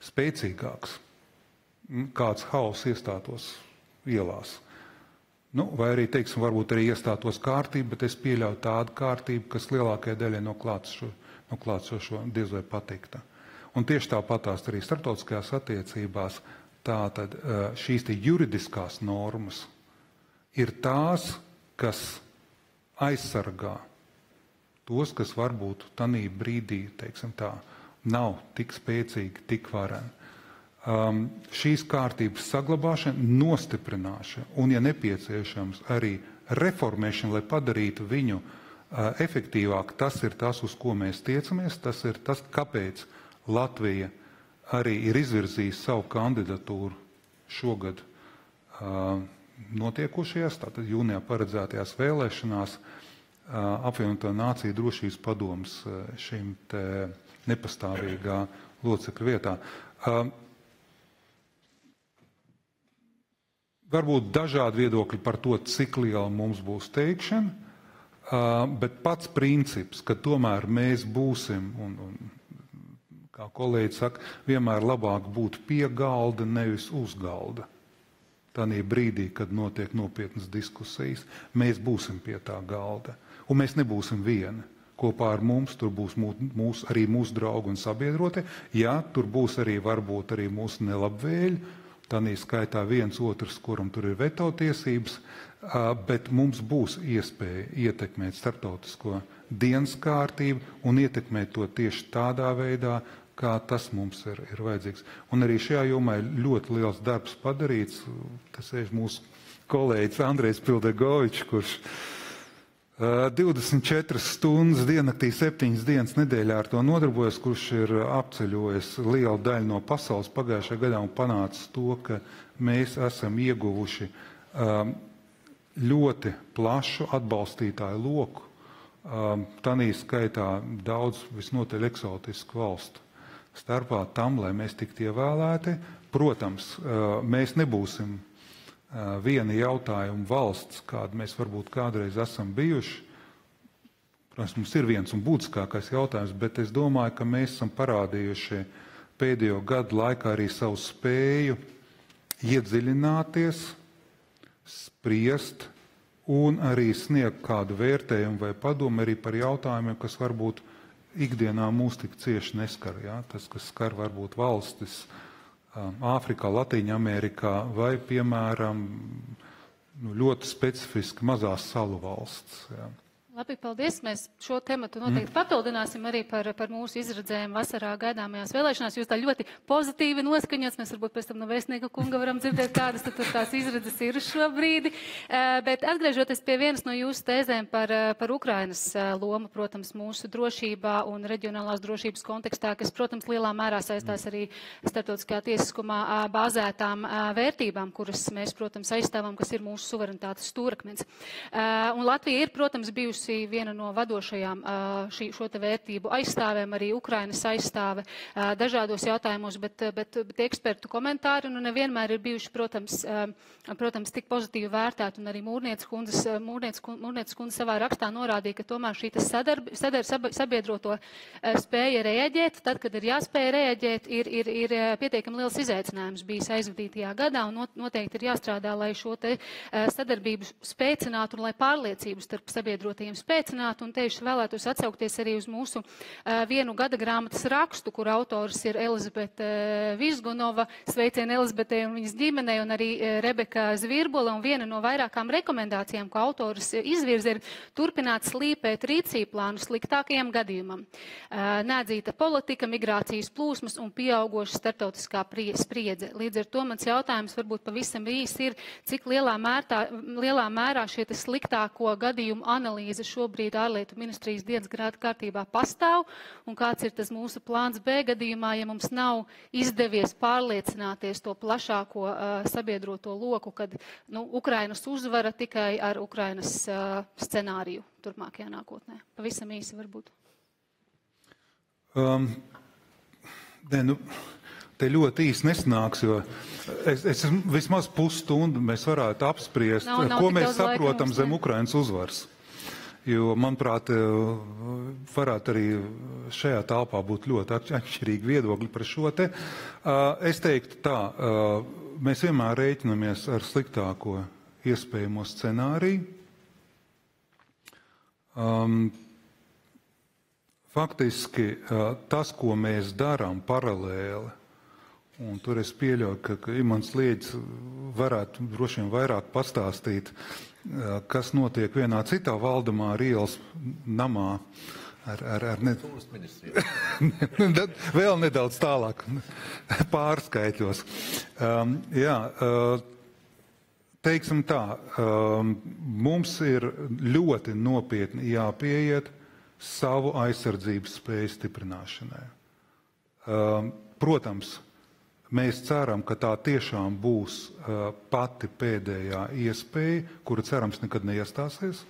spēcīgāks, kāds hauss iestātos ielās. Vai arī, teiksim, varbūt arī iestātos kārtība, bet es pieļauju tādu kārtību, kas lielākajai daļai no klātsošo diez vai patikta. Un tieši tāpatās arī starptautiskajās attiecībās tātad šīs juridiskās normas ir tās, kas aizsargā tos, kas varbūt tanī brīdī, teiksim tā, nav tik spēcīgi, tik vareni. Šīs kārtības saglabāšana, nostiprināšana un, ja nepieciešams, arī reformēšana, lai padarītu viņu efektīvāk, tas ir tas, uz ko mēs tiecamies, tas ir tas, kāpēc Latvija arī ir izvirzījusi savu kandidatūru šogad notiekušajās, tātad jūnijā paredzētajās vēlēšanās apvienoto nāciju drošības padomes šim te nepastāvīgā locekļa vietā. Varbūt dažādi viedokļi par to, cik liela mums būs teikšana, bet pats princips, ka tomēr mēs būsim, un kā kolēģi saka, vienmēr labāk būt pie galda, nevis uz galda. Tanī brīdī, kad notiek nopietnas diskusijas, mēs būsim pie tā galda. Un mēs nebūsim vieni. Kopā ar mums tur būs arī mūsu draugi un sabiedrotie. Jā, tur būs arī varbūt arī mūsu nelabvēļi, tanī skaitā viens otrs, kuram tur ir veto tiesības, bet mums būs iespēja ietekmēt starptautisko dienas kārtību un ietekmēt to tieši tādā veidā, kā tas mums ir vajadzīgs. Un arī šajā jomā ir ļoti liels darbs padarīts. Tas ir mūsu kolēģis Andrejs Pildegovičs, kurš 24 stundas diennaktī, 7 dienas nedēļā ar to nodarbojas, kurš ir apceļojis lielu daļu no pasaules pagājušajā gadā un panācis to, ka mēs esam ieguvuši ļoti plašu atbalstītāju loku. Tanī skaitā daudz visnotaļ eksotisku valstu starpā tam, lai mēs tiktu ievēlēti. Protams, mēs nebūsim viena jautājuma valsts, kāda mēs varbūt kādreiz esam bijuši. Protams, mums ir viens un būtiskākais jautājums, bet es domāju, ka mēs esam parādījuši pēdējo gadu laikā arī savu spēju iedziļināties, spriest un arī sniegt kādu vērtējumu vai padomu arī par jautājumiem, kas varbūt ikdienā mūs tik cieši neskar. Ja? Tas, kas skar varbūt valstis Āfrikā, Latīņamerikā vai, piemēram, ļoti specifiski mazās salu valsts. Ja? Labi, paldies. Mēs šo tematu noteikti papildināsim arī par mūsu izredzēm vasarā gaidāmajās vēlēšanās. Jūs tā ļoti pozitīvi noskaņots. Mēs varbūt pēc tam no vēstnieka kunga varam dzirdēt, kādas tur tās izredzes ir šobrīd. Bet atgriežoties pie vienas no jūsu tēzēm par Ukrainas lomu, protams, mūsu drošībā un reģionālās drošības kontekstā, kas, protams, lielā mērā saistās arī starptautiskajā tiesiskumā bāzētām vērtībām, kuras mēs, protams, aizstāvam, kas ir mūsu suverenitātes stūrakmens. Un Latvija ir, protams, bijusi bijusi viena no vadošajām šo te vērtību aizstāvēm, arī Ukrainas aizstāve dažādos jautājumos, bet ekspertu komentāri nevienmēr ir bijuši, protams, tik pozitīvi vērtēti, un arī Mūrnieces kundze savā rakstā norādīja, ka tomēr šī sabiedroto spēja reaģēt, tad, kad ir jāspēj reaģēt, ir pietiekami liels izaicinājums bijis aizvadītajā gadā, un noteikti ir jāstrādā, lai šo te sadarbību spēcinātu un lai pārliecību starp sabiedrotajiem spēcinātu. Un te es vēlētos atsaukties arī uz mūsu vienu gada grāmatas rakstu, kur autors ir Elizabete Vizgunova, sveicieni Elizabetei un viņas ģimenei, un arī Rebeka Zvirbola, un viena no vairākām rekomendācijām, ko autors izvirza, ir turpināt slīpēt rīcību plānu sliktākajam gadījumam. Neatzīta politika, migrācijas plūsmas un pieaugoša starptautiskā spriedze. Līdz ar to mans jautājums varbūt pavisam īsi ir, cik lielā mērā šie sliktāko gadījumu analīze šobrīd ārlietu ministrijas dienas kārtībā pastāv, un kāds ir tas mūsu plāns B gadījumā, ja mums nav izdevies pārliecināties to plašāko sabiedroto loku, kad Ukrainas uzvara tikai ar Ukrainas scenāriju turpmākajā nākotnē. Pavisam īsi varbūt. Te ļoti īsti nesanāks, jo es vismaz pusstundu mēs varētu apspriest, ko mēs saprotam zem Ukrainas uzvaras. Jo, manuprāt, varētu arī šajā telpā būt ļoti atšķirīgi viedokļi par šo te. Es teiktu tā, mēs vienmēr rēķinamies ar sliktāko iespējamo scenāriju. Faktiski tas, ko mēs darām paralēli, un tur es pieļauju, ka Imants Lieģis varētu droši vien vairāk pastāstīt, kas notiek vienā citā Valdemāra ielas namā vēl nedaudz tālāk pārskaitļos. Teiksim tā, mums ir ļoti nopietni jāpieiet savu aizsardzības spēju stiprināšanai. Protams, mēs ceram, ka tā tiešām būs pati pēdējā iespēja, kura cerams nekad neiestāsies,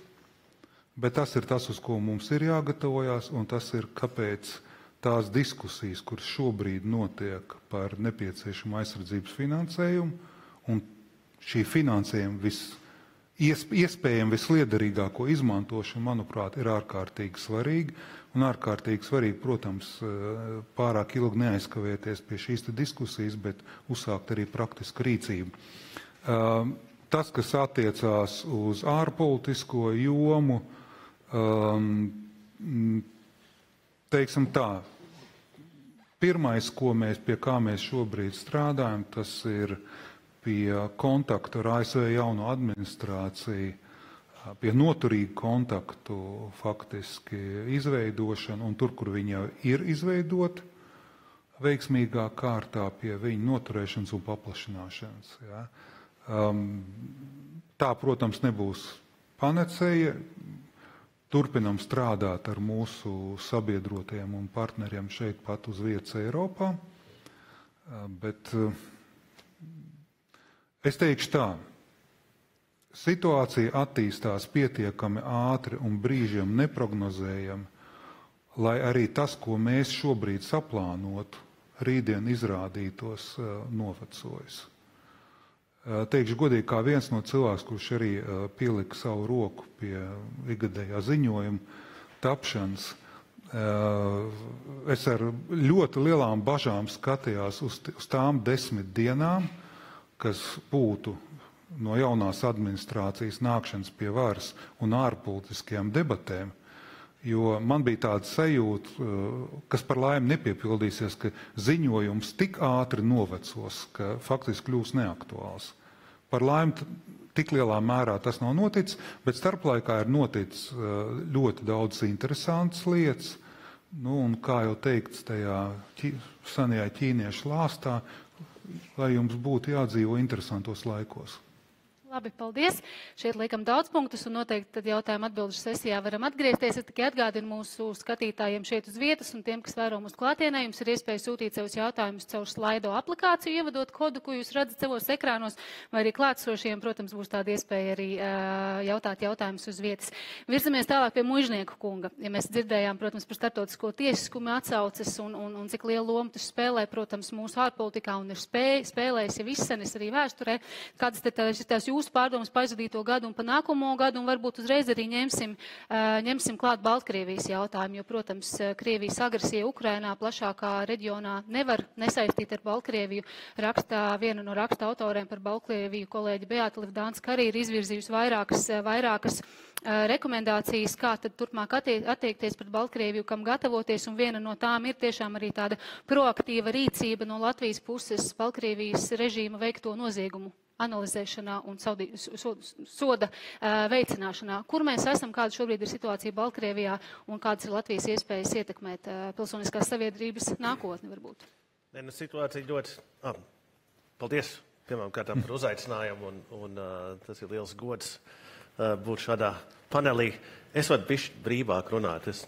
bet tas ir tas, uz ko mums ir jāgatavojās, un tas ir, kāpēc tās diskusijas, kuras šobrīd notiek par nepieciešamu aizsardzības finansējumu, un šī finansējuma iespējami visliederīgāko izmantošana, manuprāt, ir ārkārtīgi svarīga. Un ārkārtīgi svarīgi, protams, pārāk ilgi neaizkavēties pie šīs diskusijas, bet uzsākt arī praktisku rīcību. Tas, kas attiecās uz ārpolitisko jomu, teiksim tā, pirmais, pie kā mēs šobrīd strādājam, tas ir pie kontaktu ar ASV jauno administrāciju, pie noturīgu kontaktu faktiski izveidošanu, un tur, kur viņi jau ir izveidoti, veiksmīgā kārtā pie viņu noturēšanas un paplašināšanas. Ja. Tā, protams, nebūs panacēja. Turpinam strādāt ar mūsu sabiedrotajiem un partneriem šeit pat uz vietas Eiropā, bet es teikšu tā. Situācija attīstās pietiekami ātri un brīžiem neprognozējami, lai arī tas, ko mēs šobrīd saplānotu, rītdien izrādītos novecojas. Teikšu godīgi, kā viens no cilvēks, kurš arī pielika savu roku pie ikgadējā ziņojuma tapšanas, es ar ļoti lielām bažām skatījās uz tām 10 dienām, kas būtu no jaunās administrācijas nākšanas pie varas un ārpolitiskajām debatēm, jo man bija tāda sajūta, kas par laimi nepiepildīsies, ka ziņojums tik ātri novecos, ka faktiski kļūs neaktuāls. Par laimi tik lielā mērā tas nav noticis, bet starplaikā ir noticis ļoti daudz interesantas lietas, un kā jau teikts tajā senajā ķīniešu lāstā, lai jums būtu jādzīvo interesantos laikos. Labi, paldies. Šeit liekam daudz punktus un noteikti tad jautājumu atbilžu sesijā varam atgriezties. Es tikai atgādinu mūsu skatītājiem šeit uz vietas un tiem, kas vēro mūsu klātienē. Jums ir iespēja sūtīt savus jautājumus caur Slido aplikāciju, ievadot kodu, ko jūs redzat savos ekrānos, vai arī klātsošiem, protams, būs tāda iespēja arī jautāt jautājumus uz vietas. Virzamies tālāk pie Muižnieku kunga. Ja mēs dzirdējām, protams, par starptautisko tiesiskumu atsauces un cik lielu lomu tas spēlē, protams, mūsu ārpolitikā un ir spēlējis jau izsenis arī vēsturē. Kādas te tās jūsu pārdomas pa aizvadīto gadu un pa nākamo gadu, un varbūt uzreiz arī ņemsim klāt Baltkrievijas jautājumu, jo, protams, Krievijas agresija Ukrainā plašākā reģionā nevar nesaistīt ar Baltkrieviju. Viena no raksta autoriem par Baltkrieviju, kolēģi Beāta Livdānska, arī ir izvirzījusi vairākas rekomendācijas, kā tad turpmāk attiekties pret Baltkrieviju, kam gatavoties, un viena no tām ir tiešām arī tāda proaktīva rīcība no Latvijas puses Baltkrievijas režīma veikto noziegumu analizēšanā un soda veicināšanā. Kur mēs esam, kāda šobrīd ir situācija Baltkrievijā un kādas ir Latvijas iespējas ietekmēt pilsoniskās sabiedrības nākotni varbūt? Situācija ļoti... Paldies, pirmām kārtām, par uzaicinājumu, un tas ir liels gods būt šādā panelī. Es varu bišķi brīvāk runāt, es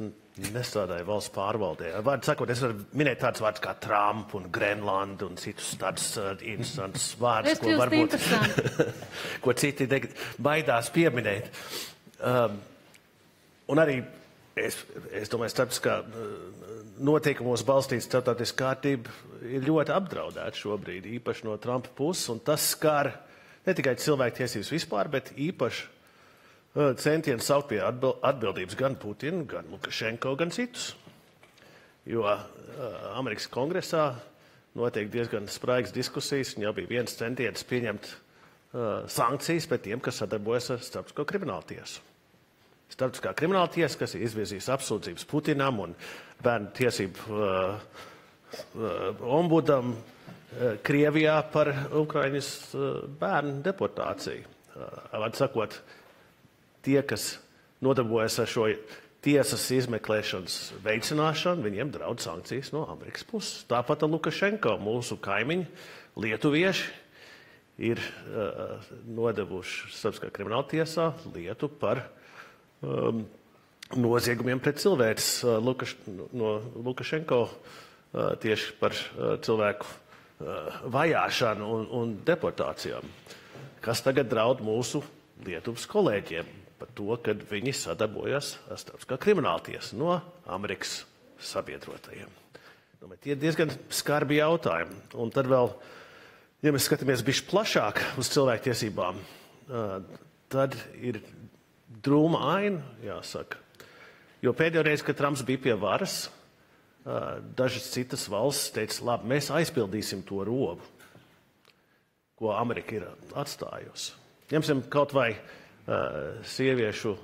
nestrādāju valsts pārvaldē. Vārdu sakot, es varu minēt tāds vārds kā Trump un Grenlanda un citus tādus interesantus vārdus, ko varbūt, ko citi baidās pieminēt. Un arī, es domāju, starptautiskā noteikumos balstīts starptautiskā kārtība ir ļoti apdraudēta šobrīd, īpaši no Trumpa puses, un tas skar ne tikai cilvēktiesības vispār, bet īpaši centieni saukt pie atbildības gan Putinu, gan Lukašenko, gan citus. Jo Amerikas kongresā notiek diezgan spraigas diskusijas, un jau bija viens centiens pieņemt sankcijas pret tiem, kas sadarbojas ar Starptautisko kriminālu tiesu. Starptautiskā krimināla tiesa, kas ir izvirzījis apsūdzības Putinam un bērnu tiesību ombudam Krievijā par Ukraiņas bērnu deportāciju. Vārdu sakot, tie, kas nodarbojas ar šo tiesas izmeklēšanas veicināšanu, viņiem draud sankcijas no Amerikas puses. Tāpat ar Lukašenko, mūsu kaimiņi, lietuvieši, ir nodevuši Starptautiskā krimināla tiesā lietu par noziegumiem pret cilvēks no Lukašenko tieši par cilvēku vajāšanu un deportācijām, kas tagad draud mūsu Lietuvas kolēģiem par to, kad viņi sadarbojas ar Starptautiskā krimināla tiesa no Amerikas sabiedrotajiem. Tie ir diezgan skarbi jautājumi. Un tad vēl, ja mēs skatāmies bišķi plašāk uz cilvēktiesībām, tad ir drūma aina, jāsaka. Jo pēdējo reizi, kad Trumps bija pie varas, dažas citas valsts teica, labi, mēs aizpildīsim to robu, ko Amerika ir atstājusi. Ņemsim kaut vai sieviešu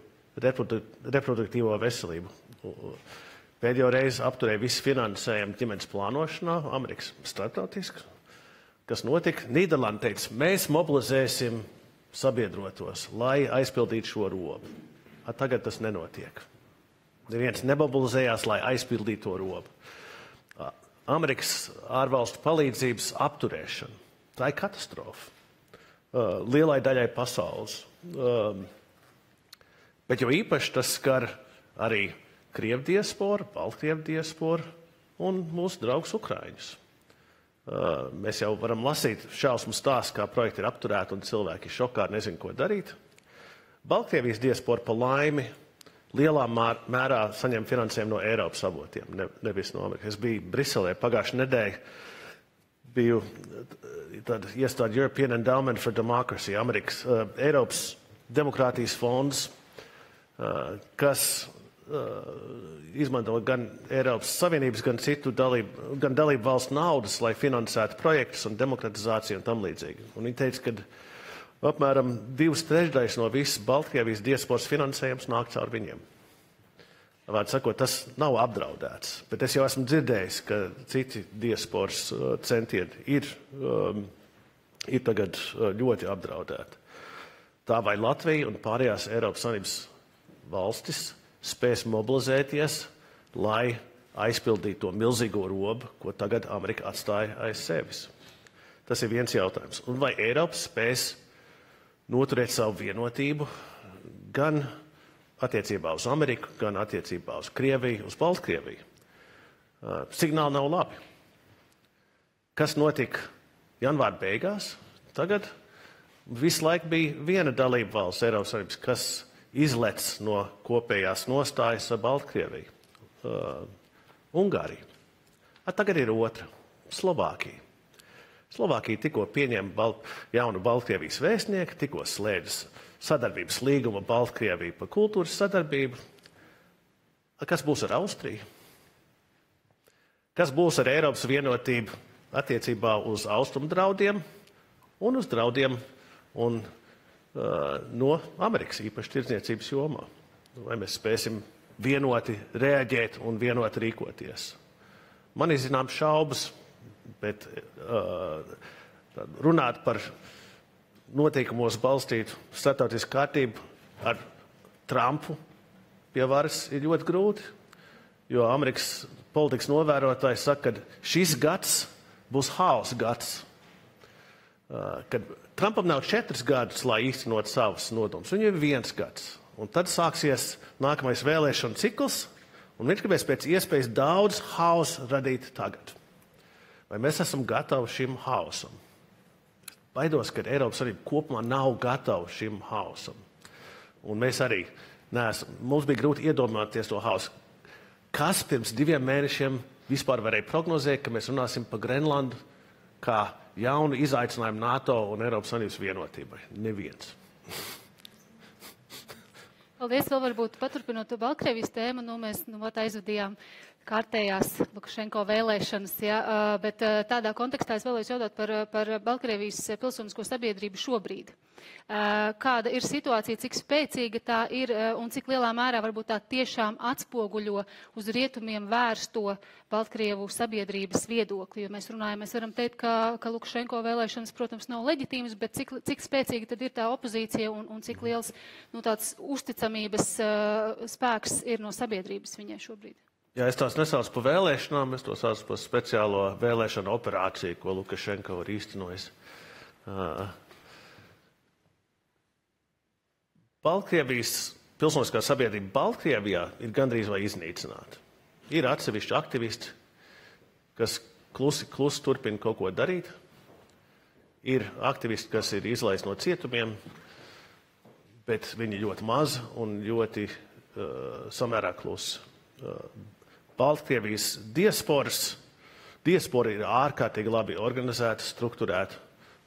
reproduktīvo veselību. Pēdējo reizi apturēja visu finansējumu ģimenes plānošanā, Amerikas starptautiski. Kas notika? Nīderlanda teica, mēs mobilizēsim sabiedrotos, lai aizpildītu šo robu. Tagad tas nenotiek. Neviens nemobilizējās, lai aizpildītu to robu. Amerikas ārvalstu palīdzības apturēšana. Tā ir katastrofa. Lielai daļai pasaules. Bet jau īpaši tas skar arī Krievu diasporu, Baltkrievu diasporu un mūsu draugus Ukraiņus. Mēs jau varam lasīt šausmu stāstu, kā projekti ir apturēti un cilvēki ir šokā, nezinu, ko darīt. Baltkrievijas diaspora pa laimi lielā mērā saņem finansējumu no Eiropas avotiem, nevis no Amerikas. Es biju Briselē pagājušajā nedēļā. Biju iestādi European Endowment for Democracy, Eiropas demokrātijas fonds, kas izmanto gan Eiropas Savienības, gan citu dalību valstu naudas, lai finansētu projektus un demokratizāciju un tam līdzīgi. Un viņi teica, ka apmēram 2/3 no visas Baltkrievijas diasporas finansējums nāk caur viņiem. Vārdu sakot, tas nav apdraudēts, bet es jau esmu dzirdējis, ka citi diasporas centieni ir tagad ļoti apdraudēti. Tā vai Latvija un pārējās Eiropas Savienības valstis spēs mobilizēties, lai aizpildītu to milzīgo robu, ko tagad Amerika atstāja aiz sevis. Tas ir viens jautājums. Un vai Eiropa spēs noturēt savu vienotību gan attiecībā uz Ameriku, gan attiecībā uz Krieviju, uz Baltkrieviju. Signāli nav labi. Kas notika janvāra beigās? Tagad visu laiku bija viena dalība valsts Eiropas Savienības, kas izlec no kopējās nostājas ar Baltkrieviju. Ungārija. Tagad ir otra. Slovākija. Slovākija tikko pieņēma jaunu Baltkrievijas vēstnieku, tikko slēdzas sadarbības līguma Baltkrieviju par kultūras sadarbību. Kas būs ar Austriju? Kas būs ar Eiropas vienotību attiecībā uz austrumu draudiem un uz draudiem no Amerikas, īpaši tirdzniecības jomā? Vai mēs spēsim vienoti reaģēt un vienoti rīkoties? Man ir zināms šaubas, bet runāt par noteikumos balstītu starptautisku kārtību ar Trumpu pie varas ir ļoti grūti, jo Amerikas politikas novērotāji saka, ka šis gads būs haosa gads. Kad Trumpam nav 4 gadus, lai īstenot savus nodomus, viņam ir 1 gads. Un tad sāksies nākamais vēlēšanu cikls, un viņš gribēs pēc iespējas daudz haosa radīt tagad. Vai mēs esam gatavi šim haosam? Baidos, ka Eiropas Savienība kopumā nav gatava šim haosam. Un mēs arī neesam. Mums bija grūti iedomāties to haosu. Kas pirms 2 mēnešiem vispār varēja prognozēt, ka mēs runāsim par Grenlandu kā jaunu izaicinājumu NATO un Eiropas Savienības vienotībai? Neviens. Paldies, vēl varbūt paturpinot Baltkrievijas tēmu, mēs aizvadījām kārtējās Lukašenko vēlēšanas, bet tādā kontekstā es vēlējos jautāt par Baltkrievijas pilsonisko sabiedrību šobrīd. Kāda ir situācija, cik spēcīga tā ir un cik lielā mērā varbūt tā tiešām atspoguļo uz rietumiem vērsto Baltkrievu sabiedrības viedokli? Jo mēs varam teikt, ka Lukašenko vēlēšanas, protams, nav leģitīmas, bet cik spēcīga tad ir tā opozīcija un cik liels tāds uzticamības spēks ir no sabiedrības viņai šobrīd? Ja es tās nesaucu par vēlēšanām, es to saucu par speciālo vēlēšanu operāciju, ko Lukašenko ir īstenojis. Baltkrievijas pilsoniskā sabiedrība Baltkrievijā ir gandrīz vai iznīcināta. Ir atsevišķi aktivisti, kas klusi turpina kaut ko darīt. Ir aktivisti, kas ir izlaisti no cietumiem, bet viņi ļoti maz un ļoti samērā klusi. Baltkrievijas diaspora ir ārkārtīgi labi organizēta, strukturēta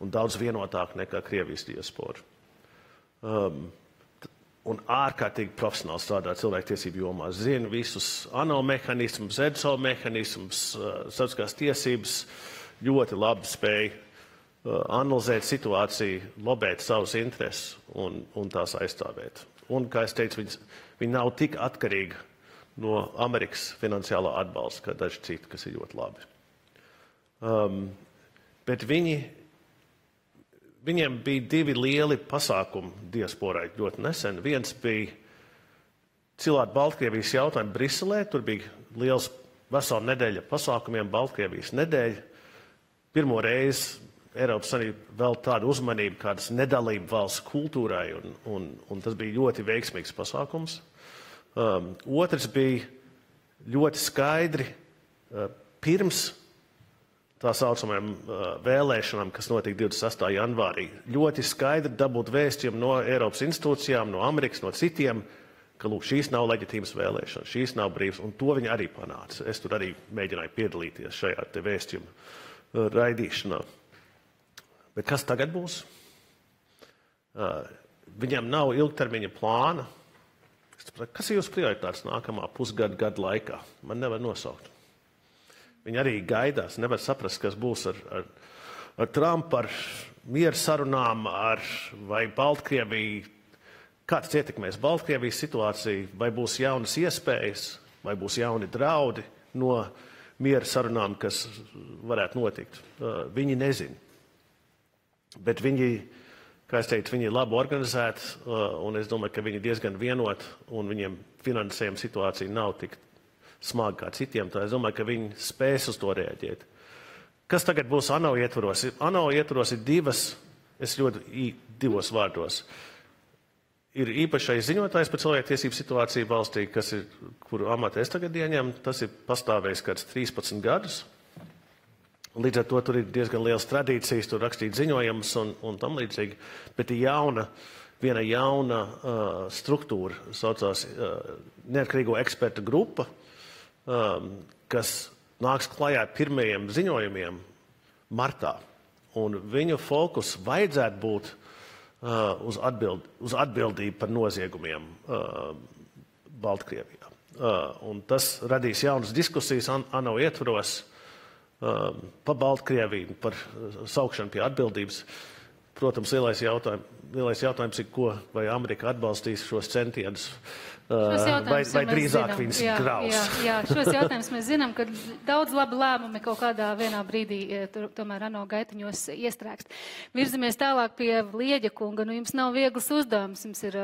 un daudz vienotāka nekā Krievijas diaspora. Un ārkārtīgi profesionāli strādā cilvēktiesību jomā. Zina visus ANO mehānismus, EDSO mehānismus, starptautiskās tiesības, ļoti labi spēja analizēt situāciju, lobēt savus intereses un tās aizstāvēt. Un, kā es teicu, viņi nav tik atkarīgi no Amerikas finansiālā atbalsta, kā daži citi, kas ir ļoti labi. Bet viņiem bija 2 lieli pasākumi diasporai ļoti nesen. Viens bija cilāt Baltkrievijas jautājumu Briselē, tur bija liels vesela nedēļa pasākumiem, Baltkrievijas nedēļa. Pirmo reizi Eiropas Savienība vēl tādu uzmanību, kādas nedalību valsts kultūrai, un tas bija ļoti veiksmīgs pasākums. Otrs bija ļoti skaidri pirms tā saucamajām vēlēšanām, kas notika 26. janvārī. Ļoti skaidri dabūt vēstījumu no Eiropas institūcijām, no Amerikas, no citiem, ka lūk, šīs nav leģitīmas vēlēšanas, šīs nav brīvas, un to viņi arī panāca. Es tur arī mēģināju piedalīties šajā te vēstījumu raidīšanā. Bet kas tagad būs? Viņam nav ilgtermiņa plāna. Kas ir jūsu prioritātes nākamā gadu laikā? Man nevar nosaukt. Viņi arī gaidās, nevar saprast, kas būs ar Trumpu, ar mieru sarunām, vai Baltkrieviju, kāds ietekmēs Baltkrievijas situāciju, vai būs jaunas iespējas, vai būs jauni draudi no miera sarunām, kas varētu notikt. Viņi nezina. Bet viņi, kā es teicu, viņi ir labi organizēti, un es domāju, ka viņi ir diezgan vienoti, un viņiem finansējuma situācija nav tik smaga kā citiem. Tā es domāju, ka viņi spēs uz to reaģēt. Kas tagad būs ANO ietvaros? ANO ietvaros ir 2 Es ļoti divos vārdos. Ir īpašais ziņotājs par cilvēktiesību situāciju valstī, kuru amatu es tagad ieņemu. Tas ir pastāvējis kāds 13 gadus. Līdz ar to tur ir diezgan liels tradīcijas, tur rakstīt ziņojumus un tam līdzīgi. Bet ir viena jauna struktūra, saucās neatkarīgo ekspertu grupa, kas nāks klajā ar pirmajiem ziņojumiem martā. Un viņu fokus vajadzētu būt uz atbildību par noziegumiem Baltkrievijā. Un tas radīs jaunas diskusijas ANO ietvaros par Baltkrieviju, par saukšanu pie atbildības. Protams, lielais jautājums ir, vai Amerika atbalstīs šos centienus, vai drīzāk viņas graus. Jā, šos jautājumus mēs zinām, ka daudz labi lēmumi kaut kādā vienā brīdī tomēr ANO gaitiņos iestrēgst. Virzamies tālāk pie Lieģa kunga. Jums nav viegls uzdevums. Jums ir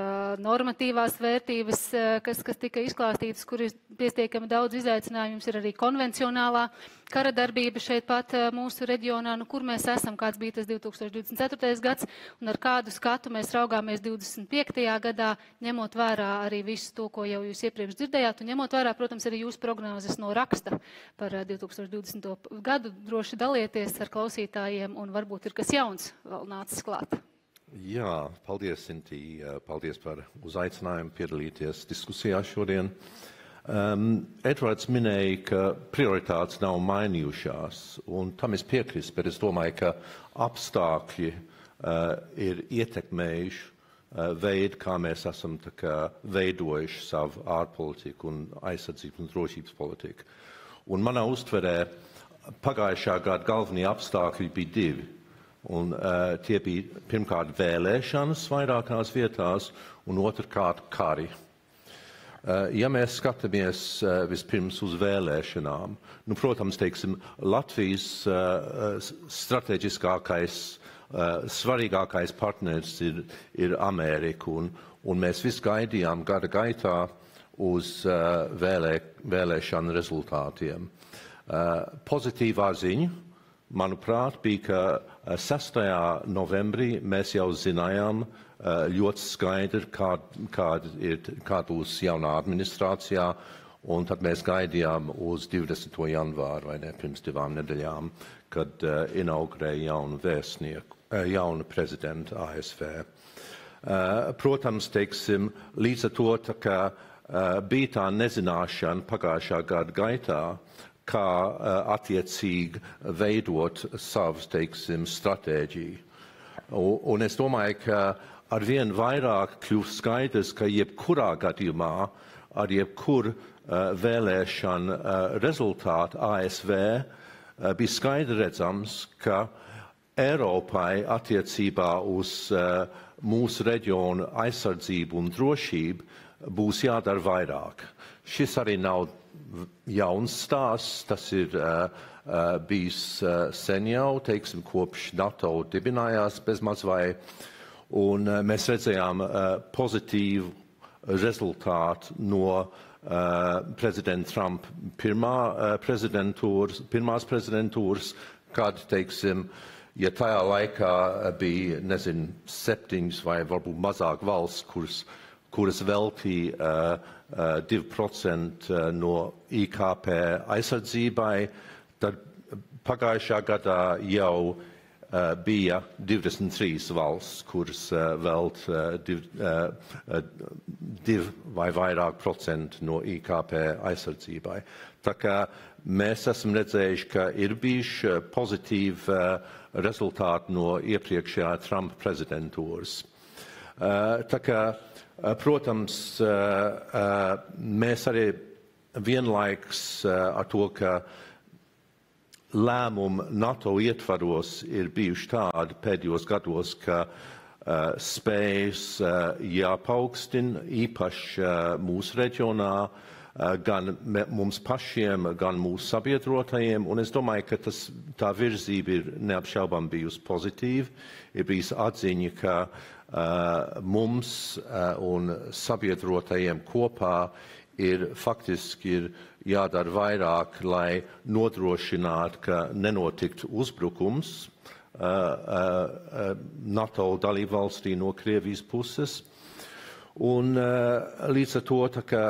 normatīvās vērtības, kas tika izklāstītas, kur ir pietiekami daudz izaicinājumu. Jums ir arī konvencionālā kara darbība šeit pat mūsu reģionā, kur mēs esam, kāds bija tas 2024. gads, un ar kādu skatu mēs raugāmies 25. gadā, ņemot vērā arī visu to, ko jau jūs iepriekš dzirdējāt, un ņemot vērā, protams, arī jūsu prognozes no raksta par 2020. gadu. Droši dalieties ar klausītājiem, un varbūt ir kas jauns vēl nācis klāt. Jā, paldies, Sinti. Paldies par uzaicinājumu piedalīties diskusijā šodien. Edvards minēja, ka prioritātes nav mainījušās, un tam es piekrīstu, bet es domāju, ka apstākļi ir ietekmējuši veidu, kā mēs esam veidojuši savu ārpolitiku un aizsardzību un drošības politiku. Un manā uztverē pagājušā gada galvenie apstākļi bija divi. Un tie bija pirmkārt vēlēšanas vairākās vietās un otrkārt kari. Ja mēs skatāmies vispirms uz vēlēšanām, protams, teiksim, Latvijas strateģiskākais, svarīgākais partners ir Amerika, un mēs visi gaidījām gada gaitā uz vēlēšanu rezultātiem. Pozitīvā ziņa, manuprāt, bija, ka 6. novembrī mēs jau zinājām ļoti skaidri, kā būs jaunā administrācijā, un tad mēs gaidījām uz 20. janvāru, vai ne, pirms 2 nedēļām, kad inaugurēja jaunu prezidentu ASV. Protams, teiksim, līdz ar to, ka bija tā nezināšana pagājušā gada gaitā, kā attiecīgi veidot savus, teiksim, stratēģiju. Un es domāju, ka arvien vairāk kļūst skaidrs, ka jebkurā gadījumā, ar jebkuru vēlēšanu rezultātu ASV bija skaidri redzams, ka Eiropai attiecībā uz mūsu reģionu aizsardzību un drošību būs jādara vairāk. Šis arī nav jauns stāsts, tas ir bijis sen jau, teiksim, kopš NATO dibinājās bezmaz vai, un mēs redzējām pozitīvu rezultātu no prezidenta Trumpa pirmās prezidentūras, kad, teiksim, ja tajā laikā bija, 7 vai varbūt mazāk valsts, kuras veltīja 2% no IKP aizsardzībai, tad pagājušā gadā jau bija 23 valsts, kuras velta 2 vai vairāk procentu no IKP aizsardzībai. Tā kā mēs esam redzējuši, ka ir bijuši pozitīvi rezultāti no iepriekšējā Trumpa prezidentūras. Tā kā, protams, mēs arī vienlaiks ar to, ka lēmumi NATO ietvaros ir bijuši tādi pēdējos gados, ka spējas jāpaukstina īpaši mūsu reģionā, gan mums pašiem, gan mūsu sabiedrotajiem, un es domāju, ka tā virzība ir neapšaubām bijusi pozitīva. Ir bijis atziņa, ka mums un sabiedrotajiem kopā faktiski ir jādara vairāk, lai nodrošinātu, ka nenotiktu uzbrukums NATO dalībvalstī no Krievijas puses. Un līdz ar to, tā kā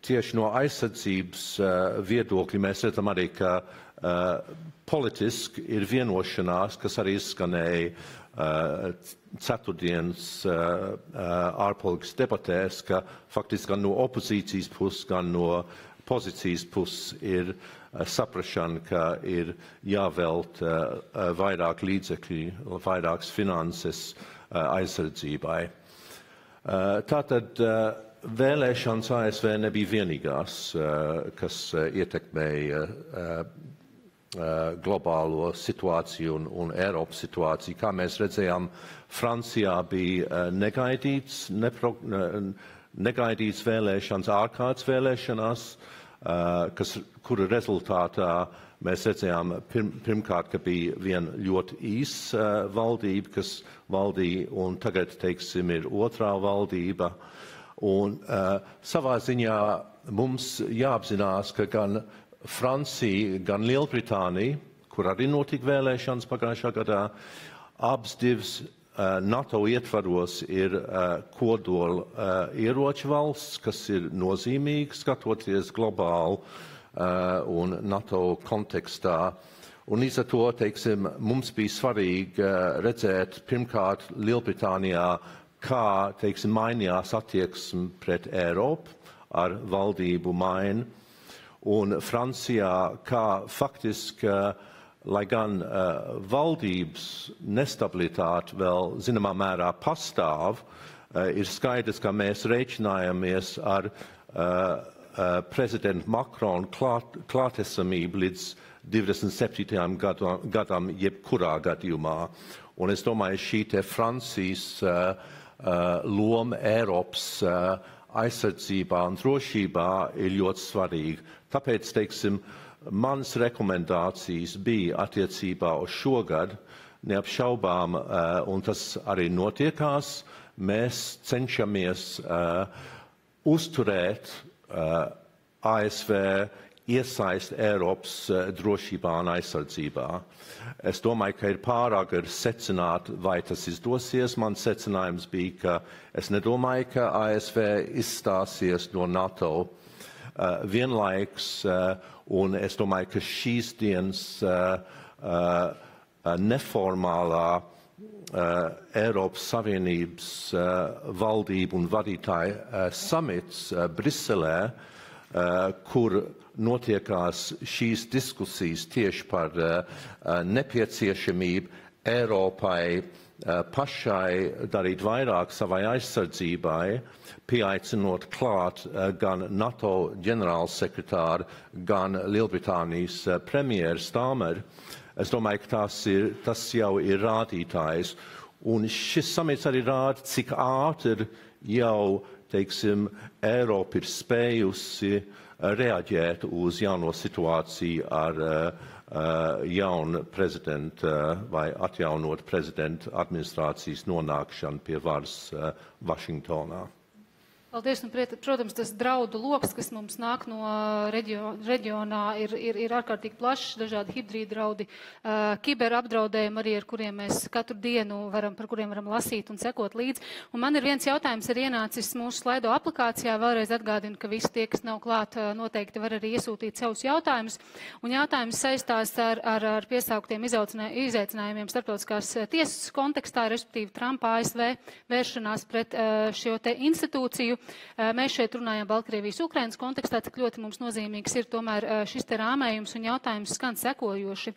tieši no aizsardzības viedokļa mēs redzam arī, ka politiski ir vienošanās, kas arī izskanēja ceturtdienas ārpolitikas debatēs, ka faktiski gan no opozīcijas puses, gan no pozīcijas puses ir saprašana, ka ir jāvelt vairāk līdzekļu, vairākas finanses aizsardzībai. Tātad vēlēšanas ASV nebija vienīgās, kas ietekmēja globālo situāciju un Eiropas situāciju. Kā mēs redzējām, Francijā bija negaidīts vēlēšanas, ārkārtas vēlēšanās, kura rezultātā mēs redzējām pirmkārt, ka bija viena ļoti īsa valdība, kas valdīja, un tagad, teiksim, ir otrā valdība. Un savā ziņā mums jāapzinās, ka gan Francija, gan Lielbritānija, kur arī notika vēlēšanas pagājušā gadā, abas divas NATO ietvaros ir kodola ieroču valsts, kas ir nozīmīgi skatoties globāli un NATO kontekstā. Un līdz ar to, teiksim, mums bija svarīgi redzēt pirmkārt Lielbritānijā, kā, teiksim, mainījās attieksme pret Eiropu ar valdību maiņu. Un Francijā, kā faktiski, lai gan valdības nestabilitāte vēl zināmā mērā pastāv, ir skaidrs, ka mēs rēķinājamies ar prezidenta Makrona klātesamību līdz 27. gadam jebkurā gadījumā. Un es domāju, šī te Francijas loma Eiropas aizsardzībā un drošībā ir ļoti svarīga. Tāpēc, teiksim, manas rekomendācijas bija attiecībā uz šogad, neapšaubām, un tas arī notiekās, mēs cenšamies uzturēt ASV iesaist Eiropas drošībā un aizsardzībā. Es domāju, ka ir pārāk secināt, vai tas izdosies. Mans secinājums bija, ka es nedomāju, ka ASV izstāsies no NATO vienlaikus, un es domāju, ka šīs dienas neformālā Eiropas Savienības valdību un vadītāju samits Briselē, kur notiekās šīs diskusijas tieši par nepieciešamību Eiropai pašai darīt vairāk savai aizsardzībai, pieaicinot klāt gan NATO ģenerālsekretāru, gan Lielbritānijas premjeru Stāmeri. Es domāju, ka tas jau ir rādītājs. Un šis samits arī rāda, cik ātri jau, teiksim, Eiropa ir spējusi reaģēt uz jauno situāciju ar jaunu prezidentu vai atjaunot prezidenta administrācijas nonākšanu pie varas Vašingtonā. Paldies. Un, protams, tas draudu loks, kas mums nāk no reģionā, ir ārkārtīgi plašs, dažādi hibrīdi draudi, kiberapdraudējumi arī, ar kuriem mēs katru dienu par kuriem varam lasīt un sekot līdzi. Un man ir viens jautājums ir ienācis mūsu slaido aplikācijā. Vēlreiz atgādinu, ka visi tie, kas nav klāt, noteikti var arī iesūtīt savus jautājumus. Un jautājums saistās ar piesauktiem izaicinājumiem starptautiskās tiesas kontekstā, respektīvi Trumpa ASV vēršanās pret šo te institūciju. Mēs šeit runājam Baltkrievijas-Ukrainas kontekstā, cik ļoti mums nozīmīgs ir tomēr šis te rāmējums un jautājums skan sekojoši.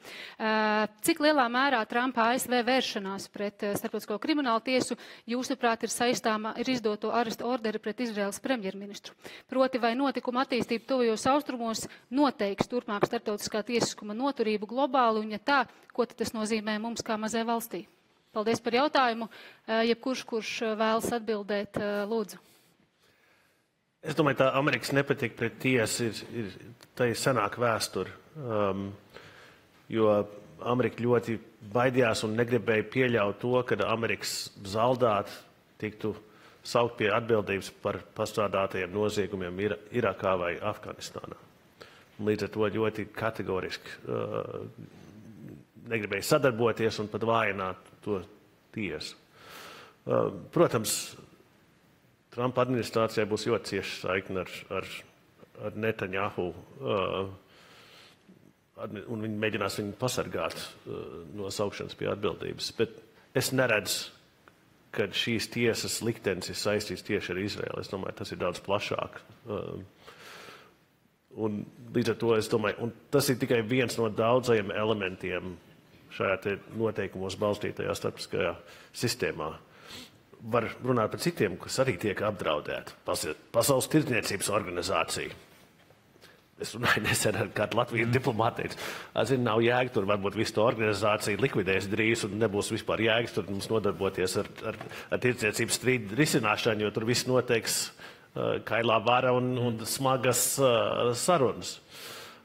Cik lielā mērā Trumpa ASV vēršanās pret starptautisko kriminālu tiesu, jūsuprāt, ir saistāma ar izdoto arestu orderi pret Izraēlas premjerministru? Proti, vai notikuma attīstība tuvajos austrumos noteiks turpmāk starptautiskā tiesiskuma noturību globāli, un ja tā, ko tas nozīmē mums kā mazai valstī? Paldies par jautājumu. Kurš vēlas atbildēt, lūdzu. Es domāju, tā Amerikas nepatika pret tiesu tā ir senāka vēsture, jo Amerika ļoti baidījās un negribēja pieļaut to, ka Amerikas zaldāti tiktu saukt pie atbildības par pastrādātajiem noziegumiem Irākā vai Afganistānā. Līdz ar to ļoti kategoriski negribēja sadarboties un pat vājināt to tiesu. Protams, Trumpa administrācijai būs ļoti cieši saikni ar Netanjahu, un viņi mēģinās viņu pasargāt no saukšanas pie atbildības. Bet es neredzu, ka šīs tiesas liktenis ir saistīts tieši ar Izraēlu. Es domāju, tas ir daudz plašāk. Un līdz ar to es domāju, un tas ir tikai viens no daudzajiem elementiem šajā te noteikumos balstītajā starptautiskajā sistēmā. Var runāt par citiem, kas arī tiek apdraudēti. Pasaules tirdzniecības organizācija. Es runāju nesen ar kādu Latvijas diplomātu. Zinu, nav jēga tur, varbūt visu to organizāciju likvidēs drīz un nebūs vispār jēgas tur mums nodarboties ar tirdzniecības strīdu risināšanu, jo tur viss noteiks kailā vara un smagas sarunas.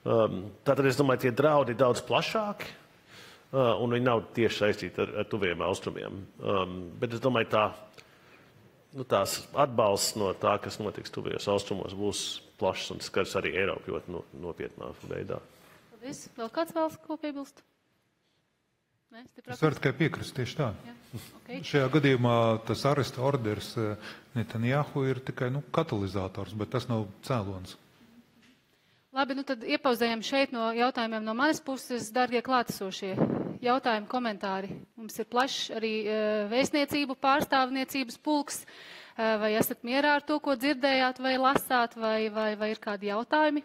Tātad es domāju, tie draudi daudz plašāki, un viņi nav tieši saistīti ar tuviem austrumiem. Bet es domāju, tās atbalsts no tā, kas notiks tuvajos austrumos, būs plašs un skars arī Eiropu ļoti nopietnā veidā. Paldies. Vēl kāds vēlas ko piebilst? Es varu tikai piekrist tieši tā. Jā. Okay. Šajā gadījumā tas aresta orders Netanjahu ir tikai katalizators, bet tas nav cēlonis. Labi, tad iepauzējam šeit no jautājumiem no manas puses, darbie klātesošie. Jautājumi, komentāri. Mums ir plašs arī vēstniecību pārstāvniecības pulks. Vai esat mierā ar to, ko dzirdējāt, vai lasāt, vai ir kādi jautājumi?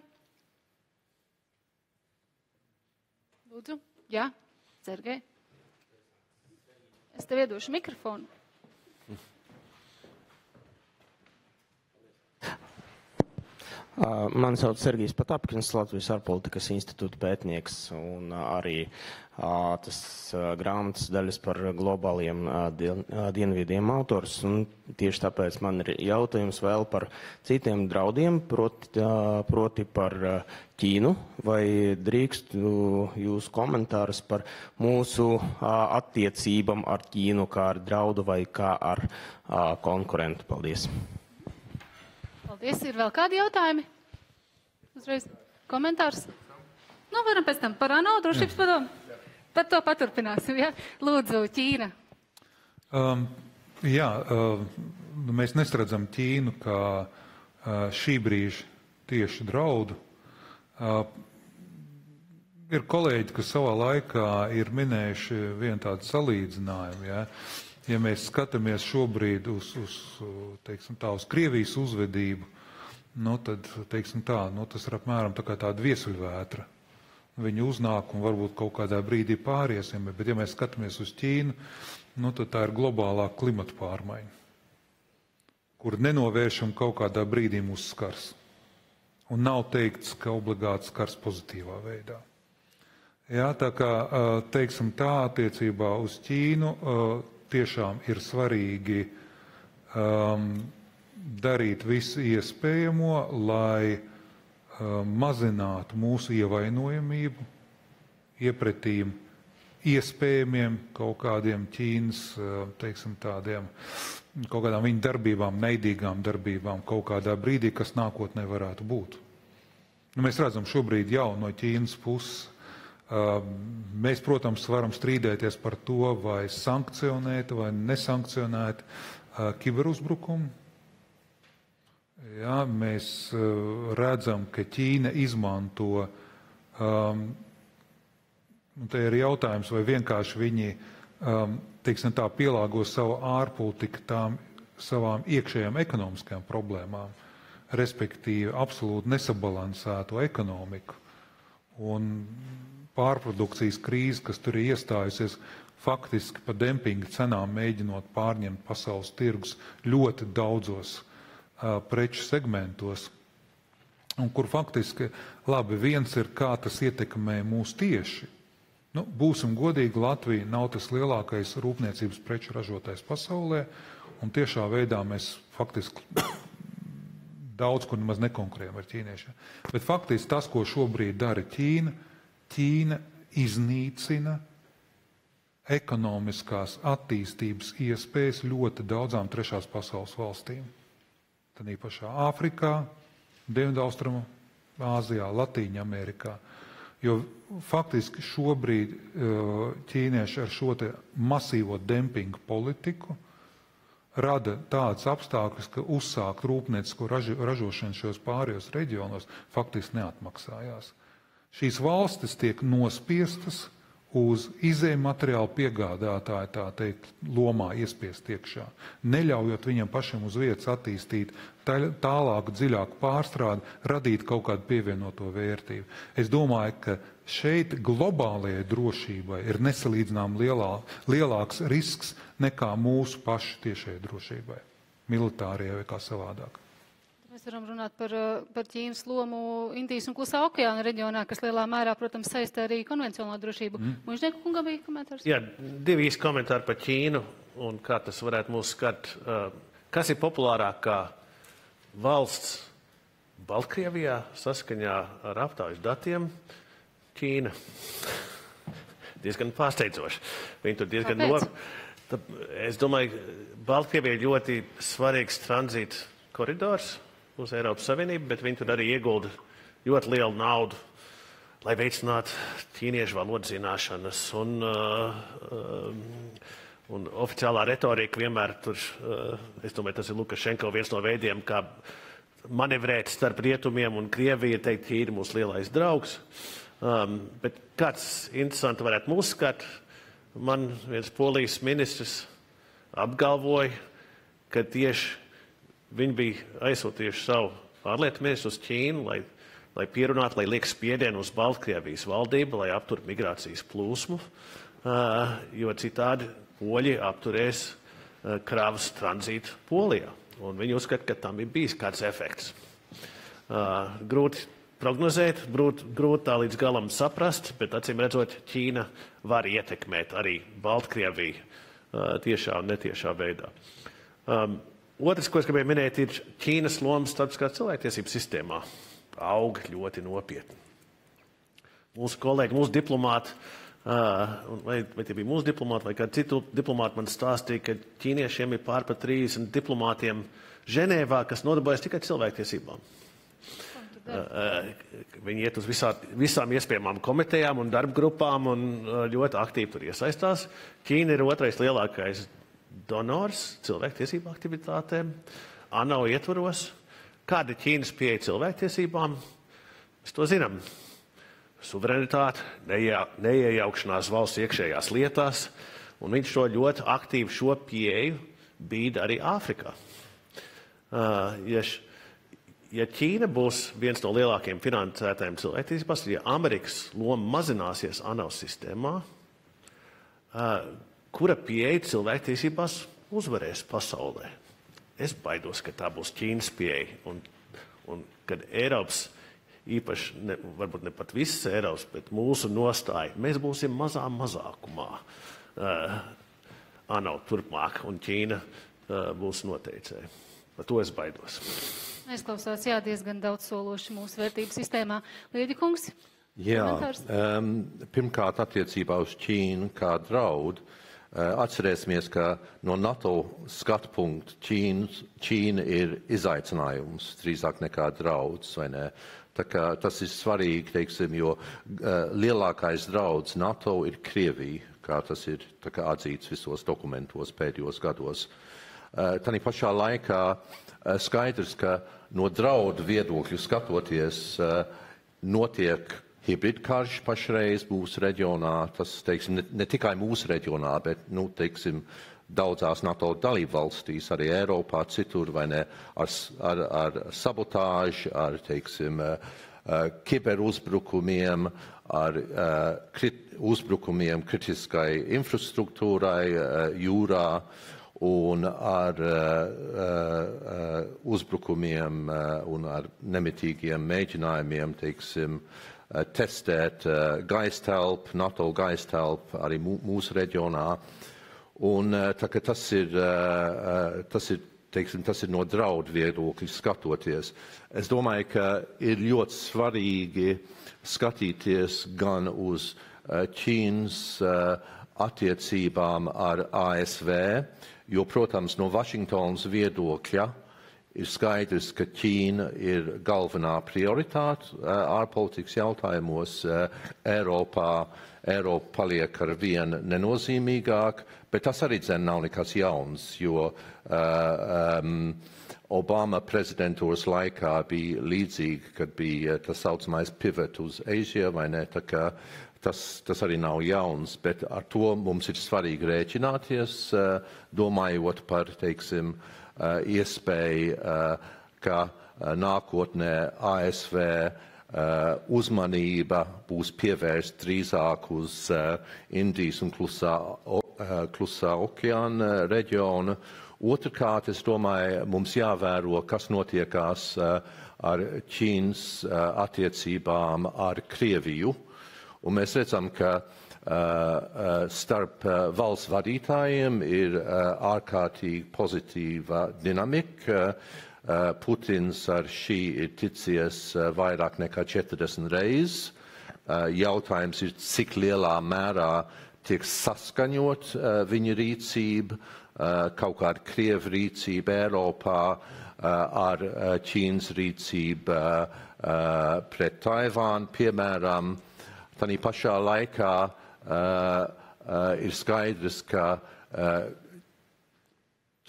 Lūdzu. Jā, Sergej. Es tev iedošu mikrofonu. Mani sauc Sergijs Patapkins, Latvijas ārpolitikas institūta pētnieks un arī tas grāmatas daļas par globāliem dienvidiem autors. Un tieši tāpēc man ir jautājums vēl par citiem draudiem, proti par Ķīnu. Vai drīkstu jūsu komentārus par mūsu attiecībām ar Ķīnu kā ar draudu vai kā ar konkurentu? Paldies! Paldies. Ir vēl kādi jautājumi? Uzreiz komentārs? Varam pēc tam par ANO drošības padomu. Par to paturpināsim, ja? Lūdzu, Ķīna. Mēs nesredzam Ķīnu kā šī brīža tieši draudu. Ir kolēģi, kas savā laikā ir minējuši vienu tādu salīdzinājumu, ja? Ja mēs skatāmies šobrīd uz Krievijas uzvedību, tad, tas ir apmēram tā kā tāda viesuļvētra. Viņi uznāk un varbūt kaut kādā brīdī pāriesim, bet ja mēs skatāmies uz Ķīnu, tad tā ir globālā klimata pārmaiņa, kur nenovēršam kaut kādā brīdī mūs skars. Un nav teikts, ka obligāti skars pozitīvā veidā. Jā, tā kā, attiecībā uz Ķīnu, tiešām ir svarīgi darīt visu iespējamo, lai mazinātu mūsu ievainojamību iepretīm iespējamiem kaut kādiem Ķīnas, kaut kādām viņa darbībām, neidīgām darbībām kaut kādā brīdī, kas nākotnē varētu būt. Mēs redzam šobrīd jau no Ķīnas puses. Mēs, protams, varam strīdēties par to, vai sankcionēt vai nesankcionēt kiberuzbrukumu. Jā, mēs redzam, ka Ķīna izmanto, te ir jautājums, vai vienkārši viņi, pielāgo savu ārpolitiku tām savām iekšējām ekonomiskajām problēmām, respektīvi absolūti nesabalansēto ekonomiku. Un pārprodukcijas krīze, kas tur ir iestājusies, faktiski pa dempinga cenām mēģinot pārņemt pasaules tirgus ļoti daudzos preču segmentos, un kur faktiski, viens ir, kā tas ietekmē mūs tieši. Būsim godīgi, Latvija nav tas lielākais rūpniecības preču ražotājs pasaulē, un tiešā veidā mēs faktiski daudz, kur nemaz nekonkurējam ar ķīniešiem. Bet faktiski tas, ko šobrīd dara Ķīna iznīcina ekonomiskās attīstības iespējas ļoti daudzām trešās pasaules valstīm. Tad īpašā Āfrikā, Dienvidaustrumu Āzijā, Latīņa Amerikā. Jo faktiski šobrīd ķīnieši ar šo te masīvo dempingu politiku rada tādas apstākļus, ka uzsākt rūpniecisko ražošanu šajos pārējos reģionos faktiski neatmaksājās. Šīs valstis tiek nospiestas uz izējuma materiālu piegādātāju, tā teikt, lomā iespiest iekšā, neļaujot viņam pašiem uz vietas attīstīt tālāku, dziļāku pārstrādi, radīt kaut kādu pievienoto vērtību. Es domāju, ka šeit globālajai drošībai ir nesalīdzinām lielāks risks nekā mūsu pašu tiešajai drošībai, militārajai vai kā savādāk. Mēs varam runāt par Ķīnas lomu Indijas un Klusā okeāna reģionā, kas lielā mērā, protams, saista arī konvencionālo drošību. Mužnieku kungam bija komentārs? Jā, 2 īsti komentāri par Ķīnu un kā tas varētu mūs skart. Kas ir populārākā valsts Baltkrievijā saskaņā ar aptaujas datiem? Ķīna. Diezgan pārsteidzoši. Viņi tur diezgan Es domāju, Baltkrievija ir ļoti svarīgs tranzīta koridors uz Eiropas Savienību, bet viņi tur arī iegulda ļoti lielu naudu, lai veicinātu ķīniešu valodu zināšanas. Un oficiālā retorika vienmēr tur, es domāju, tas ir Lukašenko viens no veidiem, kā manevrēt starp rietumiem un Krieviju, teikt, Ķīna mūsu lielais draugs. Bet kāds interesanti varētu mūs skart, man viens Polijas ministrs apgalvoja, ka tieši viņi bija aizsūtījuši savu ārlietu ministru uz Ķīnu, lai pierunātu, lai liek spiedienu uz Baltkrievijas valdību, lai aptur migrācijas plūsmu, jo citādi poļi apturēs kravas tranzītu Polijā. Un viņi uzskata, ka tam ir bijis kāds efekts. Grūti prognozēt, grūti tā līdz galam saprast, bet acīm redzot, Ķīna var ietekmēt arī Baltkrieviju tiešā un netiešā veidā. Otrs, ko es gribēju minēt, ir Ķīnas loma starptautiskās cilvēktiesību sistēmā. Aug ļoti nopietni. Mūsu kolēģi, mūsu diplomāti, vai tie bija mūsu diplomāti vai kādi citu diplomāti man stāstīja, ka ķīniešiem ir pār 30 diplomātiem Ženēvā, kas nodarbojas tikai cilvēktiesībām. Viņi iet uz visām iespējamām komitejām un darbgrupām un ļoti aktīvi tur iesaistās. Ķīna ir otrais lielākais donors cilvēktiesību aktivitātēm, ANO ietvaros. Kāda ir Ķīnas pieeja cilvēktiesībām? Mēs to zinām. Suverenitāte, neiejaukšanās valsts iekšējās lietās, un viņš to ļoti aktīvi šo pieeju bīda arī Āfrikā. Ja Ķīna būs viens no lielākiem finansētājiem cilvēktiesībās, ja Amerikas loma mazināsies ANO sistēmā, kura pieeja cilvēktiesībās uzvarēs pasaulē? Es baidos, ka tā būs Ķīnas pieeja. Un kad Eiropas, īpaši, varbūt ne pat visas Eiropas, bet mūsu nostāja, mēs būsim mazākumā ANO turpmāk, un Ķīna būs noteicēja. Par to es baidos. Aizklausās, jā, diezgan daudz sološi mūsu vērtību sistēmā. Līdi kungs? Jā, pirmkārt attiecībā uz Ķīnu kā draudu. Atcerēsimies, ka no NATO skatu punkta Ķīna ir izaicinājums, drīzāk nekā drauds, vai ne? Tā kā tas ir svarīgi, teiksim, jo lielākais drauds NATO ir Krievija, kā tas ir atzīts visos dokumentos pēdējos gados. Tanī pašā laikā skaidrs, ka no draudu viedokļu skatoties notiek hibridkarš pašreiz mūsu reģionā, tas, teiksim, ne tikai mūsu reģionā, bet, teiksim, daudzās NATO dalību valstīs, arī Eiropā, citur, vai ne, ar sabotāžu, ar, teiksim, kiberuzbrukumiem, ar uzbrukumiem kritiskai infrastruktūrai jūrā un ar uzbrukumiem un ar nemitīgiem mēģinājumiem, teiksim, testēt gaisa telpu, NATO gaisa telpu arī mūsu reģionā. Un tā kā tas ir, teiksim, tas ir no draudu viedokļa skatoties. Es domāju, ka ir ļoti svarīgi skatīties gan uz Ķīnas attiecībām ar ASV, jo, protams, no Vašingtonas viedokļa ir skaidrs, ka Ķīna ir galvenā prioritāte ārpolitikas jautājumos Eiropā. Eiropa paliek ar vien nenozīmīgāk, bet tas arī nav nekas jauns, jo Obama prezidentūras laikā bija līdzīgi, kad bija tas saucamais pivot uz Asia, vai ne? Tā kā tas arī nav jauns, bet ar to mums ir svarīgi rēķināties, domājot par, teiksim, iespēju, ka nākotnē ASV uzmanība būs pievērsta drīzāk uz Indijas un Klusā okeāna reģiona. Otrkārt, es domāju, mums jāvēro, kas notiekās ar Ķīnas attiecībām ar Krieviju. Un mēs redzam, ka starp valsts vadītājiem ir ārkārtīgi pozitīva dinamika. Putins ar šī ir ticies vairāk nekā 40 reizes. Jautājums ir, cik lielā mērā tiek saskaņot viņa rīcība, kaut kāda Krievu rīcība Eiropā ar Ķīnas rīcību pret Taivānu, piemēram. Tanī pašā laikā ir skaidrs, ka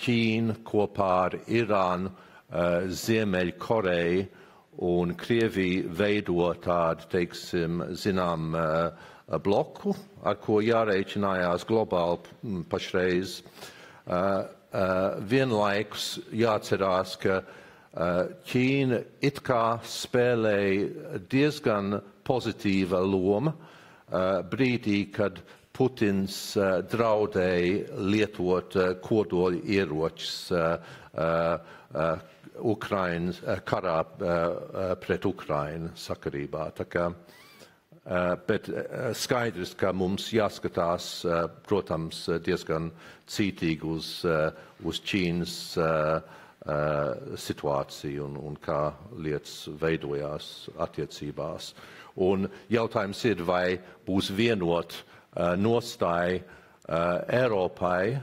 Ķīna kopā ar Irānu, Ziemeļkoreju un Krieviju veido tādu, teiksim, zinām, bloku, ar ko jārēķinājās globāli pašreiz. Vienlaikus jāatcerās, ka Ķīna it kā spēlēja diezgan pozitīva loma brīdī, kad Putins draudēja lietot kodoli ieročus Ukrainas karā pret Ukrainu sakarībā. Tā kā, bet skaidrs, ka mums jāskatās, protams, diezgan cītīgi uz Ķīnas situāciju un kā lietas veidojās attiecībās. Un jautājums ir, vai būs vienot nostāja Eiropai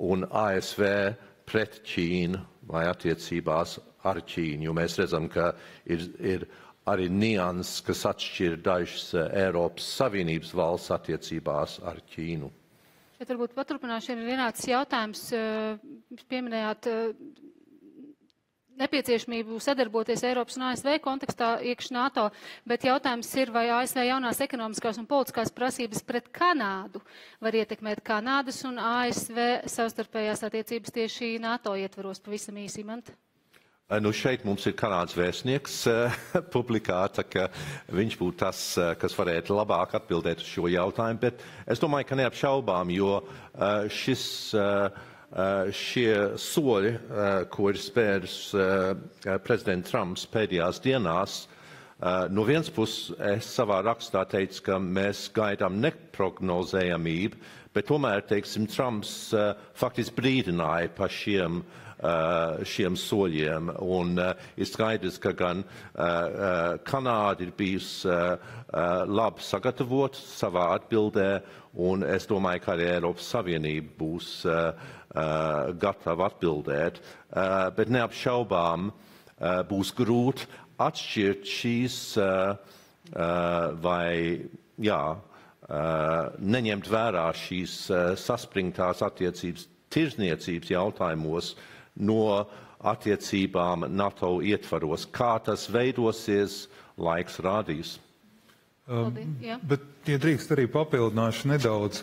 un ASV pret Ķīnu vai attiecībās ar Ķīnu, jo mēs redzam, ka ir arī nianses, kas atšķir dažas Eiropas Savienības valsts attiecībās ar Ķīnu. Šeit varbūt paturpināšu, ir vienāds jautājums. Pieminējāt nepieciešamību sadarboties Eiropas un ASV kontekstā iekš NATO, bet jautājums ir, vai ASV jaunās ekonomiskās un politiskās prasības pret Kanādu var ietekmēt Kanādas un ASV savstarpējās attiecības tieši NATO ietvaros, pavisam īsi, Imant? Nu, šeit mums ir Kanādas vēstnieks publikā, tā ka viņš būtu tas, kas varētu labāk atbildēt uz šo jautājumu, bet es domāju, ka neapšaubām, jo šie soļi, ko ir spērs prezidents Trumps pēdējās dienās, no vienas puses es savā rakstā teicu, ka mēs gaidām neprognozējamību, bet tomēr, teiksim, Trumps faktiski brīdināja par šiem soļiem, un ir skaidrs, ka gan Kanāda ir bijusi labi sagatavota savā atbildē, un es domāju, ka arī Eiropas Savienība būs gatava atbildēt, bet neapšaubām būs grūti atšķirt šīs vai, neņemt vērā šīs saspringtās attiecības tirzniecības jautājumos no attiecībām NATO ietvaros. Kā tas veidosies, laiks rādīs. Bet, ja drīkst arī papildināšu nedaudz,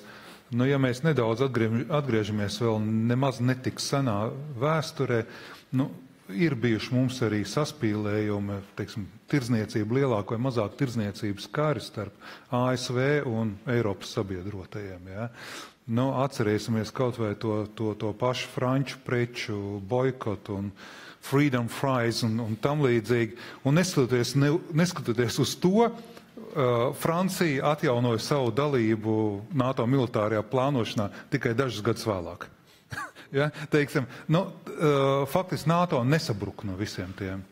ja mēs nedaudz atgriežamies vēl nemaz netik senā vēsturē, ir bijuši mums arī saspīlējumi, teiksim, tirzniecība, lielāka vai mazāk tirzniecības kari starp ASV un Eiropas sabiedrotajiem. Ja? Atcerēsimies kaut vai to pašu franču preču boikotu un freedom fries un tam līdzīgi. Un neskatoties uz to, Francija atjaunoja savu dalību NATO militārajā plānošanā tikai dažus gadus vēlāk. Ja? Teiksim, faktiski NATO nesabruka no visiem tiem.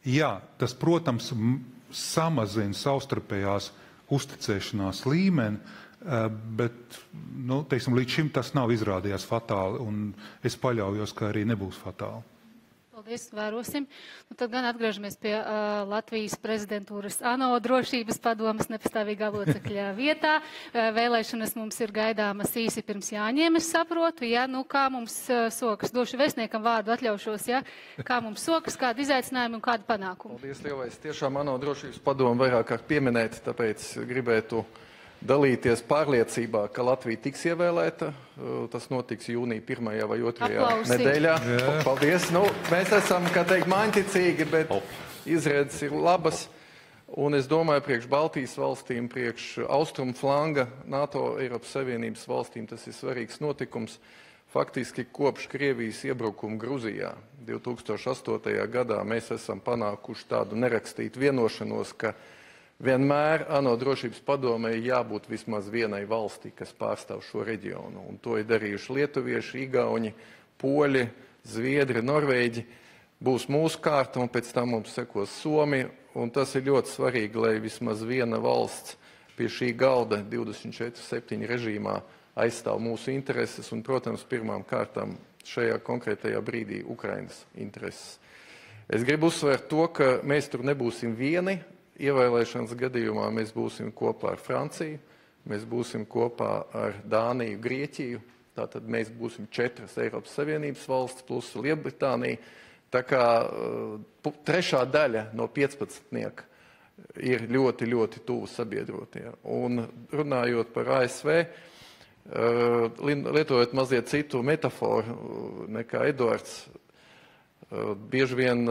Jā, tas, protams, samazina savstarpējās uzticēšanās līmeni, bet, teiksim, līdz šim tas nav izrādījās fatāli, un es paļaujos, ka arī nebūs fatāli. Paldies, vērosim. Nu, tad gan atgriežamies pie Latvijas prezidentūras ANO drošības padomas nepastāvīgā locekļa vietā. Vēlēšanas mums ir gaidāmas īsi pirms Jāņiem, es saprotu. Ja? Nu, kā mums sokas? Došu vēstniekam vārdu, atļaušos. Ja? Kā mums sokas, kādi izaicinājumi un kādi panākumi? Paldies, lielais. Tiešām ANO drošības padomu vairāk kārt pieminēt, tāpēc gribētu dalīties pārliecībā, ka Latvija tiks ievēlēta. Tas notiks jūnija 1. vai 2. nedēļā. Paldies. Nu, mēs esam, kā teikt, māņticīgi, bet izredzes ir labas. Un es domāju, priekš Baltijas valstīm, priekš austrumu flanga, NATO, Eiropas Savienības valstīm tas ir svarīgs notikums. Faktiski kopš Krievijas iebrukuma Gruzijā 2008. gadā mēs esam panākuši tādu nerakstītu vienošanos, ka vienmēr ANO drošības padomē jābūt vismaz vienai valstī, kas pārstāv šo reģionu. Un to ir darījuši lietuvieši, igauņi, poļi, zviedri, norvēģi. Būs mūsu kārta un pēc tam mums sekos Somija. Un tas ir ļoti svarīgi, lai vismaz viena valsts pie šī galda 24/7 režīmā aizstāv mūsu intereses un, protams, pirmām kārtām šajā konkrētajā brīdī Ukrainas intereses. Es gribu uzsvērt to, ka mēs tur nebūsim vieni. Ievēlēšanas gadījumā mēs būsim kopā ar Franciju, mēs būsim kopā ar Dāniju, Grieķiju, tātad mēs būsim 4 Eiropas Savienības valsts plus Lielbritānija. Tā kā trešā daļa no 15 ir ļoti, ļoti tuvu sabiedrotie. Un runājot par ASV, lietojot mazliet citu metaforu nekā Eduards, bieži vien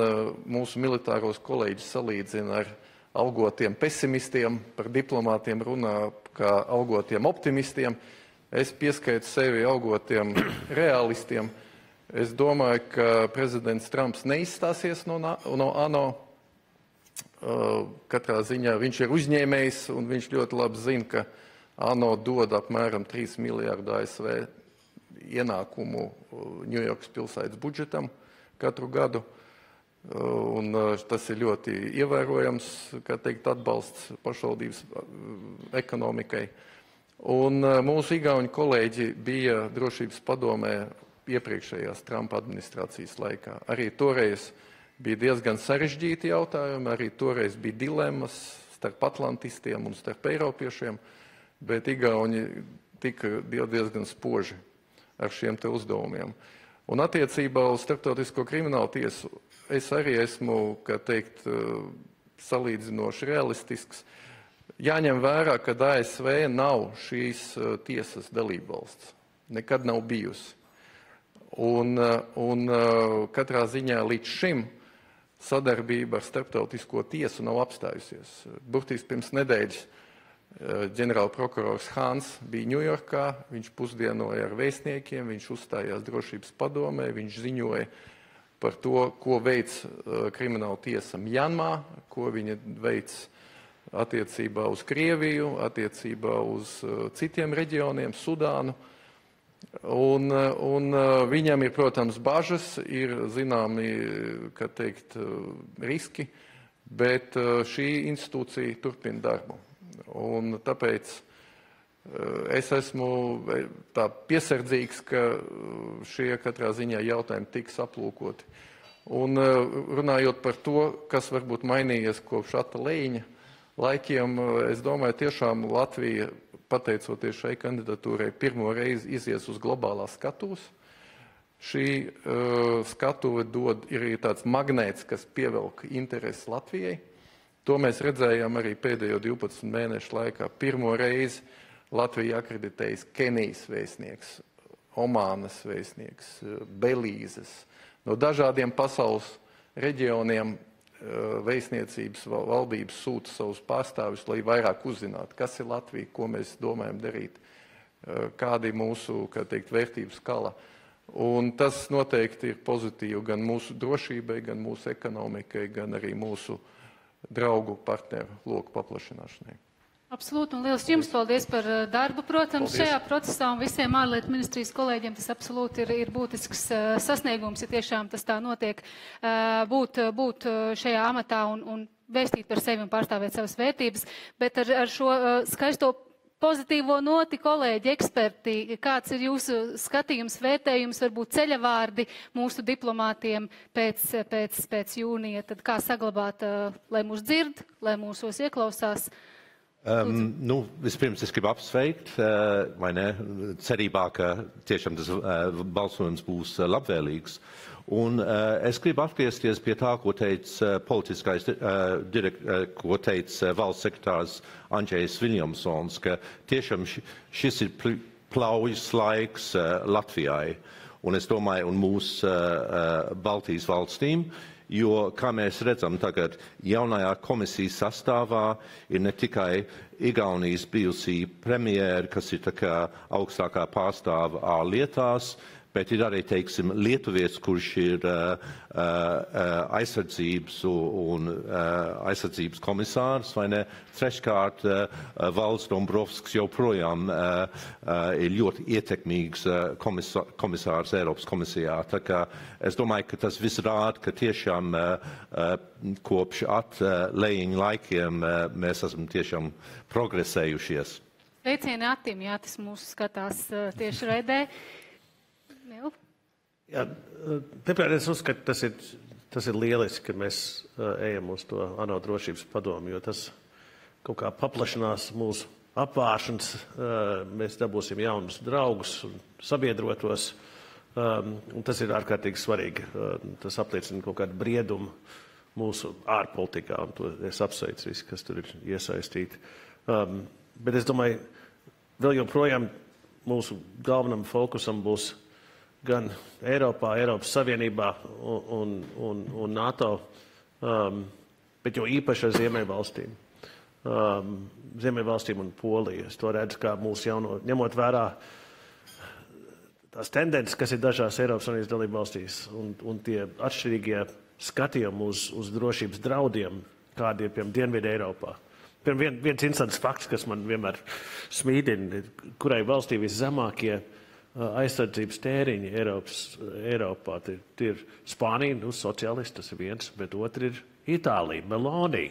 mūsu militāros kolēģis salīdzina ar algotiem pesimistiem, par diplomātiem runā kā algotiem optimistiem. Es pieskaitu sevi algotiem realistiem. Es domāju, ka prezidents Trumps neizstāsies no ANO. Katrā ziņā viņš ir uzņēmējs un viņš ļoti labi zina, ka ANO dod apmēram 3 miljārdu ASV ienākumu Ņujorkas pilsētas budžetam katru gadu. Un tas ir ļoti ievērojams, kā teikt, atbalsts pašvaldības ekonomikai. Un mūsu igauņu kolēģi bija drošības padomē iepriekšējās Trumpa administrācijas laikā. Arī toreiz bija diezgan sarežģīti jautājumi, arī toreiz bija dilemmas starp atlantistiem un starp eiropiešiem, bet igauņi tika diezgan spoži ar šiem te uzdevumiem. Un attiecībā uz starptautisko kriminālu tiesu es arī esmu, kā teikt, salīdzinoši realistisks. Jāņem vērā, ka ASV nav šīs tiesas dalībvalsts. Nekad nav bijusi. Un katrā ziņā līdz šim sadarbība ar starptautisko tiesu nav apstājusies. Burtiski pirms nedēļas ģenerāla prokurors Hāns bija Ņujorkā, viņš pusdienoja ar vēstniekiem, viņš uzstājās drošības padomē, viņš ziņoja par to, ko veic krimināla tiesa Mjanmā, ko viņa veic attiecībā uz Krieviju, attiecībā uz citiem reģioniem, Sudānu. Un viņam ir, protams, bažas, ir zināmi, kā teikt, riski, bet šī institūcija turpina darbu. Un tāpēc es esmu tā piesardzīgs, ka šie katrā ziņā jautājumi tiks aplūkoti. Un runājot par to, kas varbūt mainījies kopš Ata Leņa laikiem, es domāju, tiešām Latvija, pateicoties šai kandidatūrai, pirmo reizi izies uz globālās skatuves. Šī skatuve ir tāds magnēts, kas pievelk interesi Latvijai. To mēs redzējām arī pēdējo 12 mēnešu laikā. Pirmo reizi Latvija akreditējas Kenijas vēstnieks, Omānas vēstnieks, Belīzes. No dažādiem pasaules reģioniem vēstniecības valdības sūta savus pārstāvjus, lai vairāk uzzinātu, kas ir Latvija, ko mēs domājam darīt, kāda ir mūsu, kā teikt, vērtības skala. Un tas noteikti ir pozitīvi gan mūsu drošībai, gan mūsu ekonomikai, gan arī mūsu draugu partneru loku paplašināšanai. Absolūti, un liels jums paldies par darbu, protams, Paldies. Šajā procesā un visiem ārlietu ministrijas kolēģiem tas absolūti ir būtisks sasniegums, ja tiešām tas tā notiek, būt šajā amatā un vēstīt par sevi un pārstāvēt savas vērtības, bet ar šo skaisto pozitīvo noti, kolēģi, eksperti, kāds ir jūsu skatījums, vērtējums, varbūt ceļavārdi mūsu diplomātiem pēc jūnija, tad kā saglabāt, lai mūs dzird, lai mūsos ieklausās? Vispirms es gribu apsveikt, vai ne, cerībā, ka tiešām tas balsojums būs labvēlīgs. Un es gribu atgriezties pie tā, ko teica ko teica valsts sekretārs Andžejs Viljamsons, ka tiešām šis ir plaujas laiks Latvijai, un es domāju, un mūsu Baltijas valstīm, jo, kā mēs redzam tagad, jaunajā komisijas sastāvā ir ne tikai Igaunijas bijusī premjēra, kas ir tā kā augstākā pārstāva ārlietās, bet ir arī, teiksim, lietuvietis, kurš ir aizsardzības un aizsardzības komisārs, vai ne? Treškārt, Valdis Dombrovskis joprojām ir ļoti ietekmīgs komisārs Eiropas komisijā. Tā kā es domāju, ka tas viss rāda, ka tiešām kopš atlējiņu laikiem mēs esam tiešām progresējušies. Sveicieni Atim, jā, tas mūsu skatās tieši raidē. Jā, pirmkārt, es uzskatu, tas ir lieliski, ka mēs ejam uz to ANO drošības padomu, jo tas kaut kā paplašinās mūsu apvāršanas, mēs dabūsim jaunus draugus un sabiedrotos, un tas ir ārkārtīgi svarīgi. Tas apliecina kaut kādu briedumu mūsu ārpolitikā, un to es apsveicu visi, kas tur ir iesaistīti. Bet es domāju, vēl joprojām mūsu galvenam fokusam būs gan Eiropā, Eiropas Savienībā un NATO, bet jo īpaši ar Ziemeļvalstīm. Ziemeļvalstīm un Poliju. Es to redzu kā mūsu jauno, ņemot vērā tās tendences, kas ir dažās Eiropas Savienības dalību valstīs, un tie atšķirīgie skatījumi uz drošības draudiem, kādi ir, piemēram, Dienvidu Eiropā. Viens interesants fakts, kas man vienmēr smīdina, kurai valstī viszemākie aizsardzības tēriņi Eiropā. Tie ir Spānija, sociālisti, tas ir viens, bet otri ir Itālija, Meloni,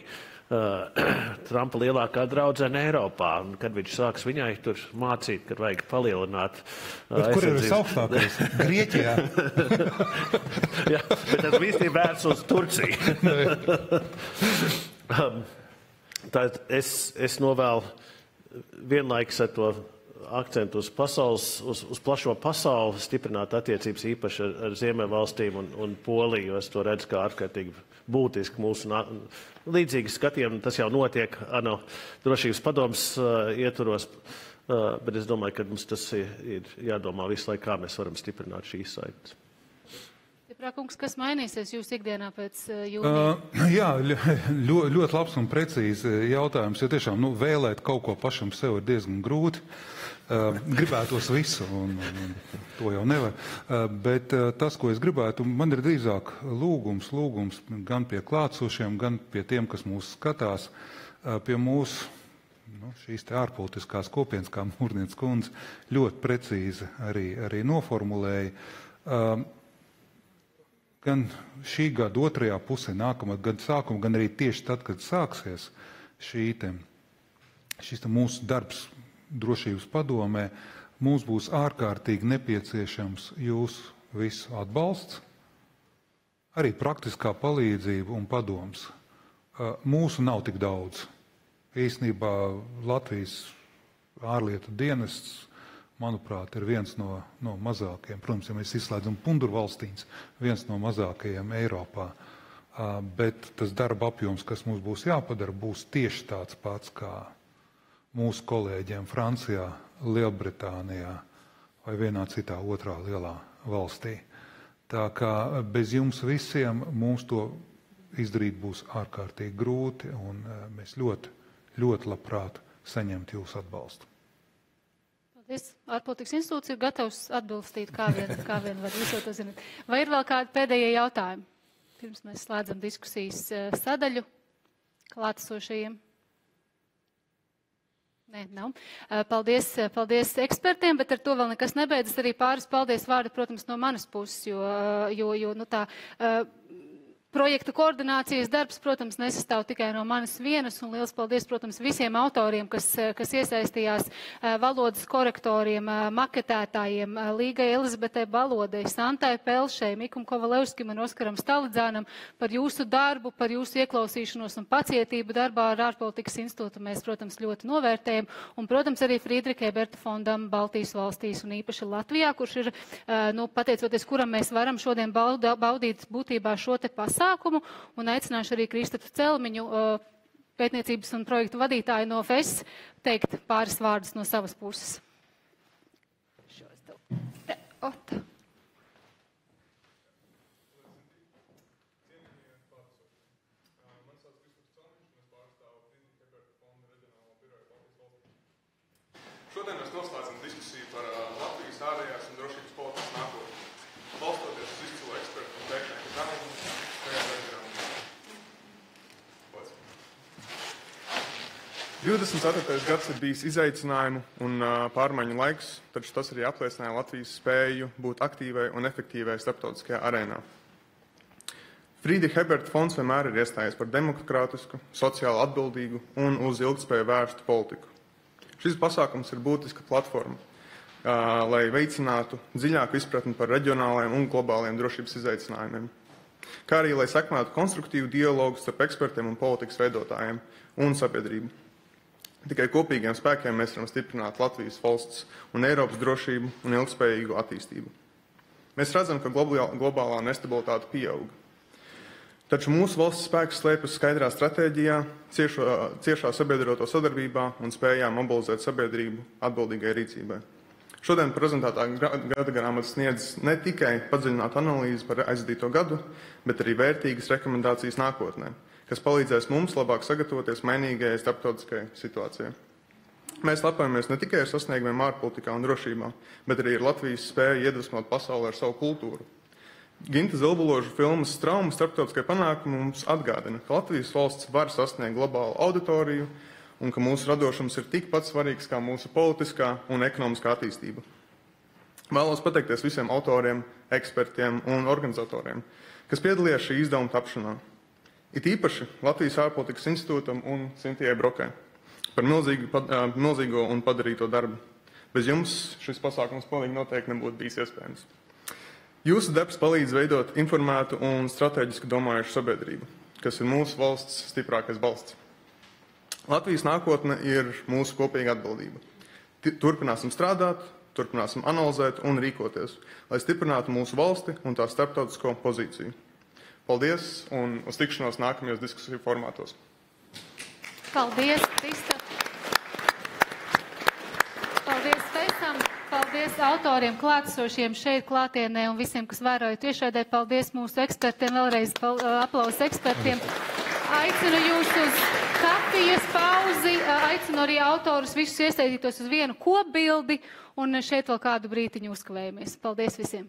Trumpa lielākā draudzene Eiropā. Un kad viņš sāks viņai tur mācīt, kad vajag palielināt aizsardzības. Kur ir visaugstākais? Grieķijā. Jā, bet tas viss ir vērts uz Turciju. Tātad es novēlu vienlaikus ar to akcentu uz plašo pasauli, stiprināt attiecības īpaši ar Ziemeļvalstīm un Poliju, jo es to redzu kā ārkārtīgi būtiski mūsu līdzīgi skatījumi. Tas jau notiek ANO drošības padomas ietvaros, bet es domāju, ka mums tas ir jādomā visu laiku, kā mēs varam stiprināt šīs saites. Prākungs, kas mainīsies jūsu ikdienā pēc jūnija? Jā, ļoti labs un precīzi jautājums, jo tiešām vēlēt kaut ko pašam sev ir diezgan grūti. Gribētos visu, un to jau nevar. Bet tas, ko es gribētu, man ir drīzāk lūgums gan pie klātsošiem, gan pie tiem, kas mūs skatās, pie mūsu šīs te ārpolitiskās kopienas, kā Mūrnieces kundze ļoti precīzi arī noformulēja. Gan šī gada otrajā pusē, nākamā gada sākuma, gan arī tieši tad, kad sāksies šis mūsu darbs drošības padomē, mums būs ārkārtīgi nepieciešams jūsu visu atbalsts, arī praktiskā palīdzība un padoms. Mūsu nav tik daudz. Īstenībā Latvijas ārlietu dienests, manuprāt, ir viens no mazākajiem, protams, ja mēs izslēdzam Punduru valstīņas, viens no mazākajiem Eiropā. Bet tas darba apjoms, kas mums būs jāpadara, būs tieši tāds pats kā mūsu kolēģiem Francijā, Lielbritānijā vai vienā citā otrā lielā valstī. Tā kā bez jums visiem mums to izdarīt būs ārkārtīgi grūti, un mēs ļoti, ļoti labprāt saņemt jūsu atbalstu. Ārpolitikas institūts ir gatavs atbilstīt, kā vien var visu to zināt. Vai ir vēl kādi pēdējie jautājumi? Pirms mēs slēdzam diskusijas sadaļu klātesošajiem. Nē, nav. Paldies ekspertiem, bet ar to vēl nekas nebeidzas. Arī pāris paldies vārdi, protams, no manas puses, jo Projekta koordinācijas darbs, protams, nesastāv tikai no manis vienas, un liels paldies, protams, visiem autoriem, kas iesaistījās, valodas korektoriem, maketētājiem, Līgai Elizabetei Balodei, Santai Pelšai, Mikum Kovalevskim un Oskaram Stalidzānam par jūsu darbu, par jūsu ieklausīšanos un pacietību darbā ar ārpolitikas institūtu. Mēs, protams, ļoti novērtējam, un, protams, arī Friedrikai Berta fondam Baltijas valstīs un īpaši Latvijā, kurš ir, pateicoties, kuram mēs varam šodien baudīt būtībā šo te pasākumu, un aicināšu arī Kristatu Celmiņu, pētniecības un projektu vadītāju no FES, teikt pāris vārdus no savas puses. Ota. Šodien mēs noslēdzam diskusiju par Latvijas ārējās un drošības politikas nākotni, balstoties uz izcilu ekspertu un pētnieku darbu šajā diagramā. 24. gads ir bijis izaicinājumu un pārmaiņu laiks, taču tas arī apliecināja Latvijas spēju būt aktīvai un efektīvai starptautiskajā arēnā. Friedricha Heberta fonds vienmēr ir iestājies par demokrātisku, sociāli atbildīgu un uz ilgtspēju vērstu politiku. Šis pasākums ir būtiska platforma, lai veicinātu dziļāku izpratni par reģionālajiem un globālajiem drošības izaicinājumiem, kā arī lai sekmētu konstruktīvu dialogu starp ekspertiem un politikas veidotājiem un sabiedrību. Tikai kopīgiem spēkiem mēs varam stiprināt Latvijas valsts un Eiropas drošību un ilgspējīgu attīstību. Mēs redzam, ka globālā nestabilitāte pieauga. Taču mūsu valsts spēks slēpjas skaidrā stratēģijā, ciešā sabiedroto sadarbībā un spējā mobilizēt sabiedrību atbildīgai rīcībai. Šodien prezentētā gada grāmata sniedz ne tikai padziļinātu analīzi par aizdīto gadu, bet arī vērtīgas rekomendācijas nākotnē, kas palīdzēs mums labāk sagatavoties mainīgajai starptautiskajai situācijai. Mēs lepojamies ne tikai ar sasniegumiem ārpolitikā un drošībā, bet arī ar Latvijas spēju iedvesmot pasauli ar savu kultūru. Ginta Zilbuloža filmas Strauma starptautiskai panākumi mums atgādina, ka Latvijas valsts var sasniegt globālu auditoriju un ka mūsu radošums ir tikpat svarīgs kā mūsu politiskā un ekonomiskā attīstība. Vēlos pateikties visiem autoriem, ekspertiem un organizatoriem, kas piedalījās šī izdevuma tapšanā. It īpaši Latvijas ārpolitikas institūtam un Cintijai Brokai par milzīgo un padarīto darbu. Bez jums šis pasākums pilnīgi noteikti nebūtu bijis iespējams. Jūsu darbs palīdz veidot informētu un strateģiski domājušu sabiedrību, kas ir mūsu valsts stiprākais balsts. Latvijas nākotne ir mūsu kopīga atbildība. Turpināsim strādāt, turpināsim analizēt un rīkoties, lai stiprinātu mūsu valsti un tā starptautisko pozīciju. Paldies un uz tikšanos nākamajos diskusiju formātos. Paldies, Krista. Paldies, Fesam. Paldies autoriem, klātesošiem šeit klātienē un visiem, kas vēroja tiešraidē. Paldies mūsu ekspertiem, vēlreiz aplausi ekspertiem. Aicinu jūs uz kafijas pauzi, aicinu arī autorus visus iesaistītos uz vienu kopbildi un šeit vēl kādu brītiņu uzkavējamies. Paldies visiem!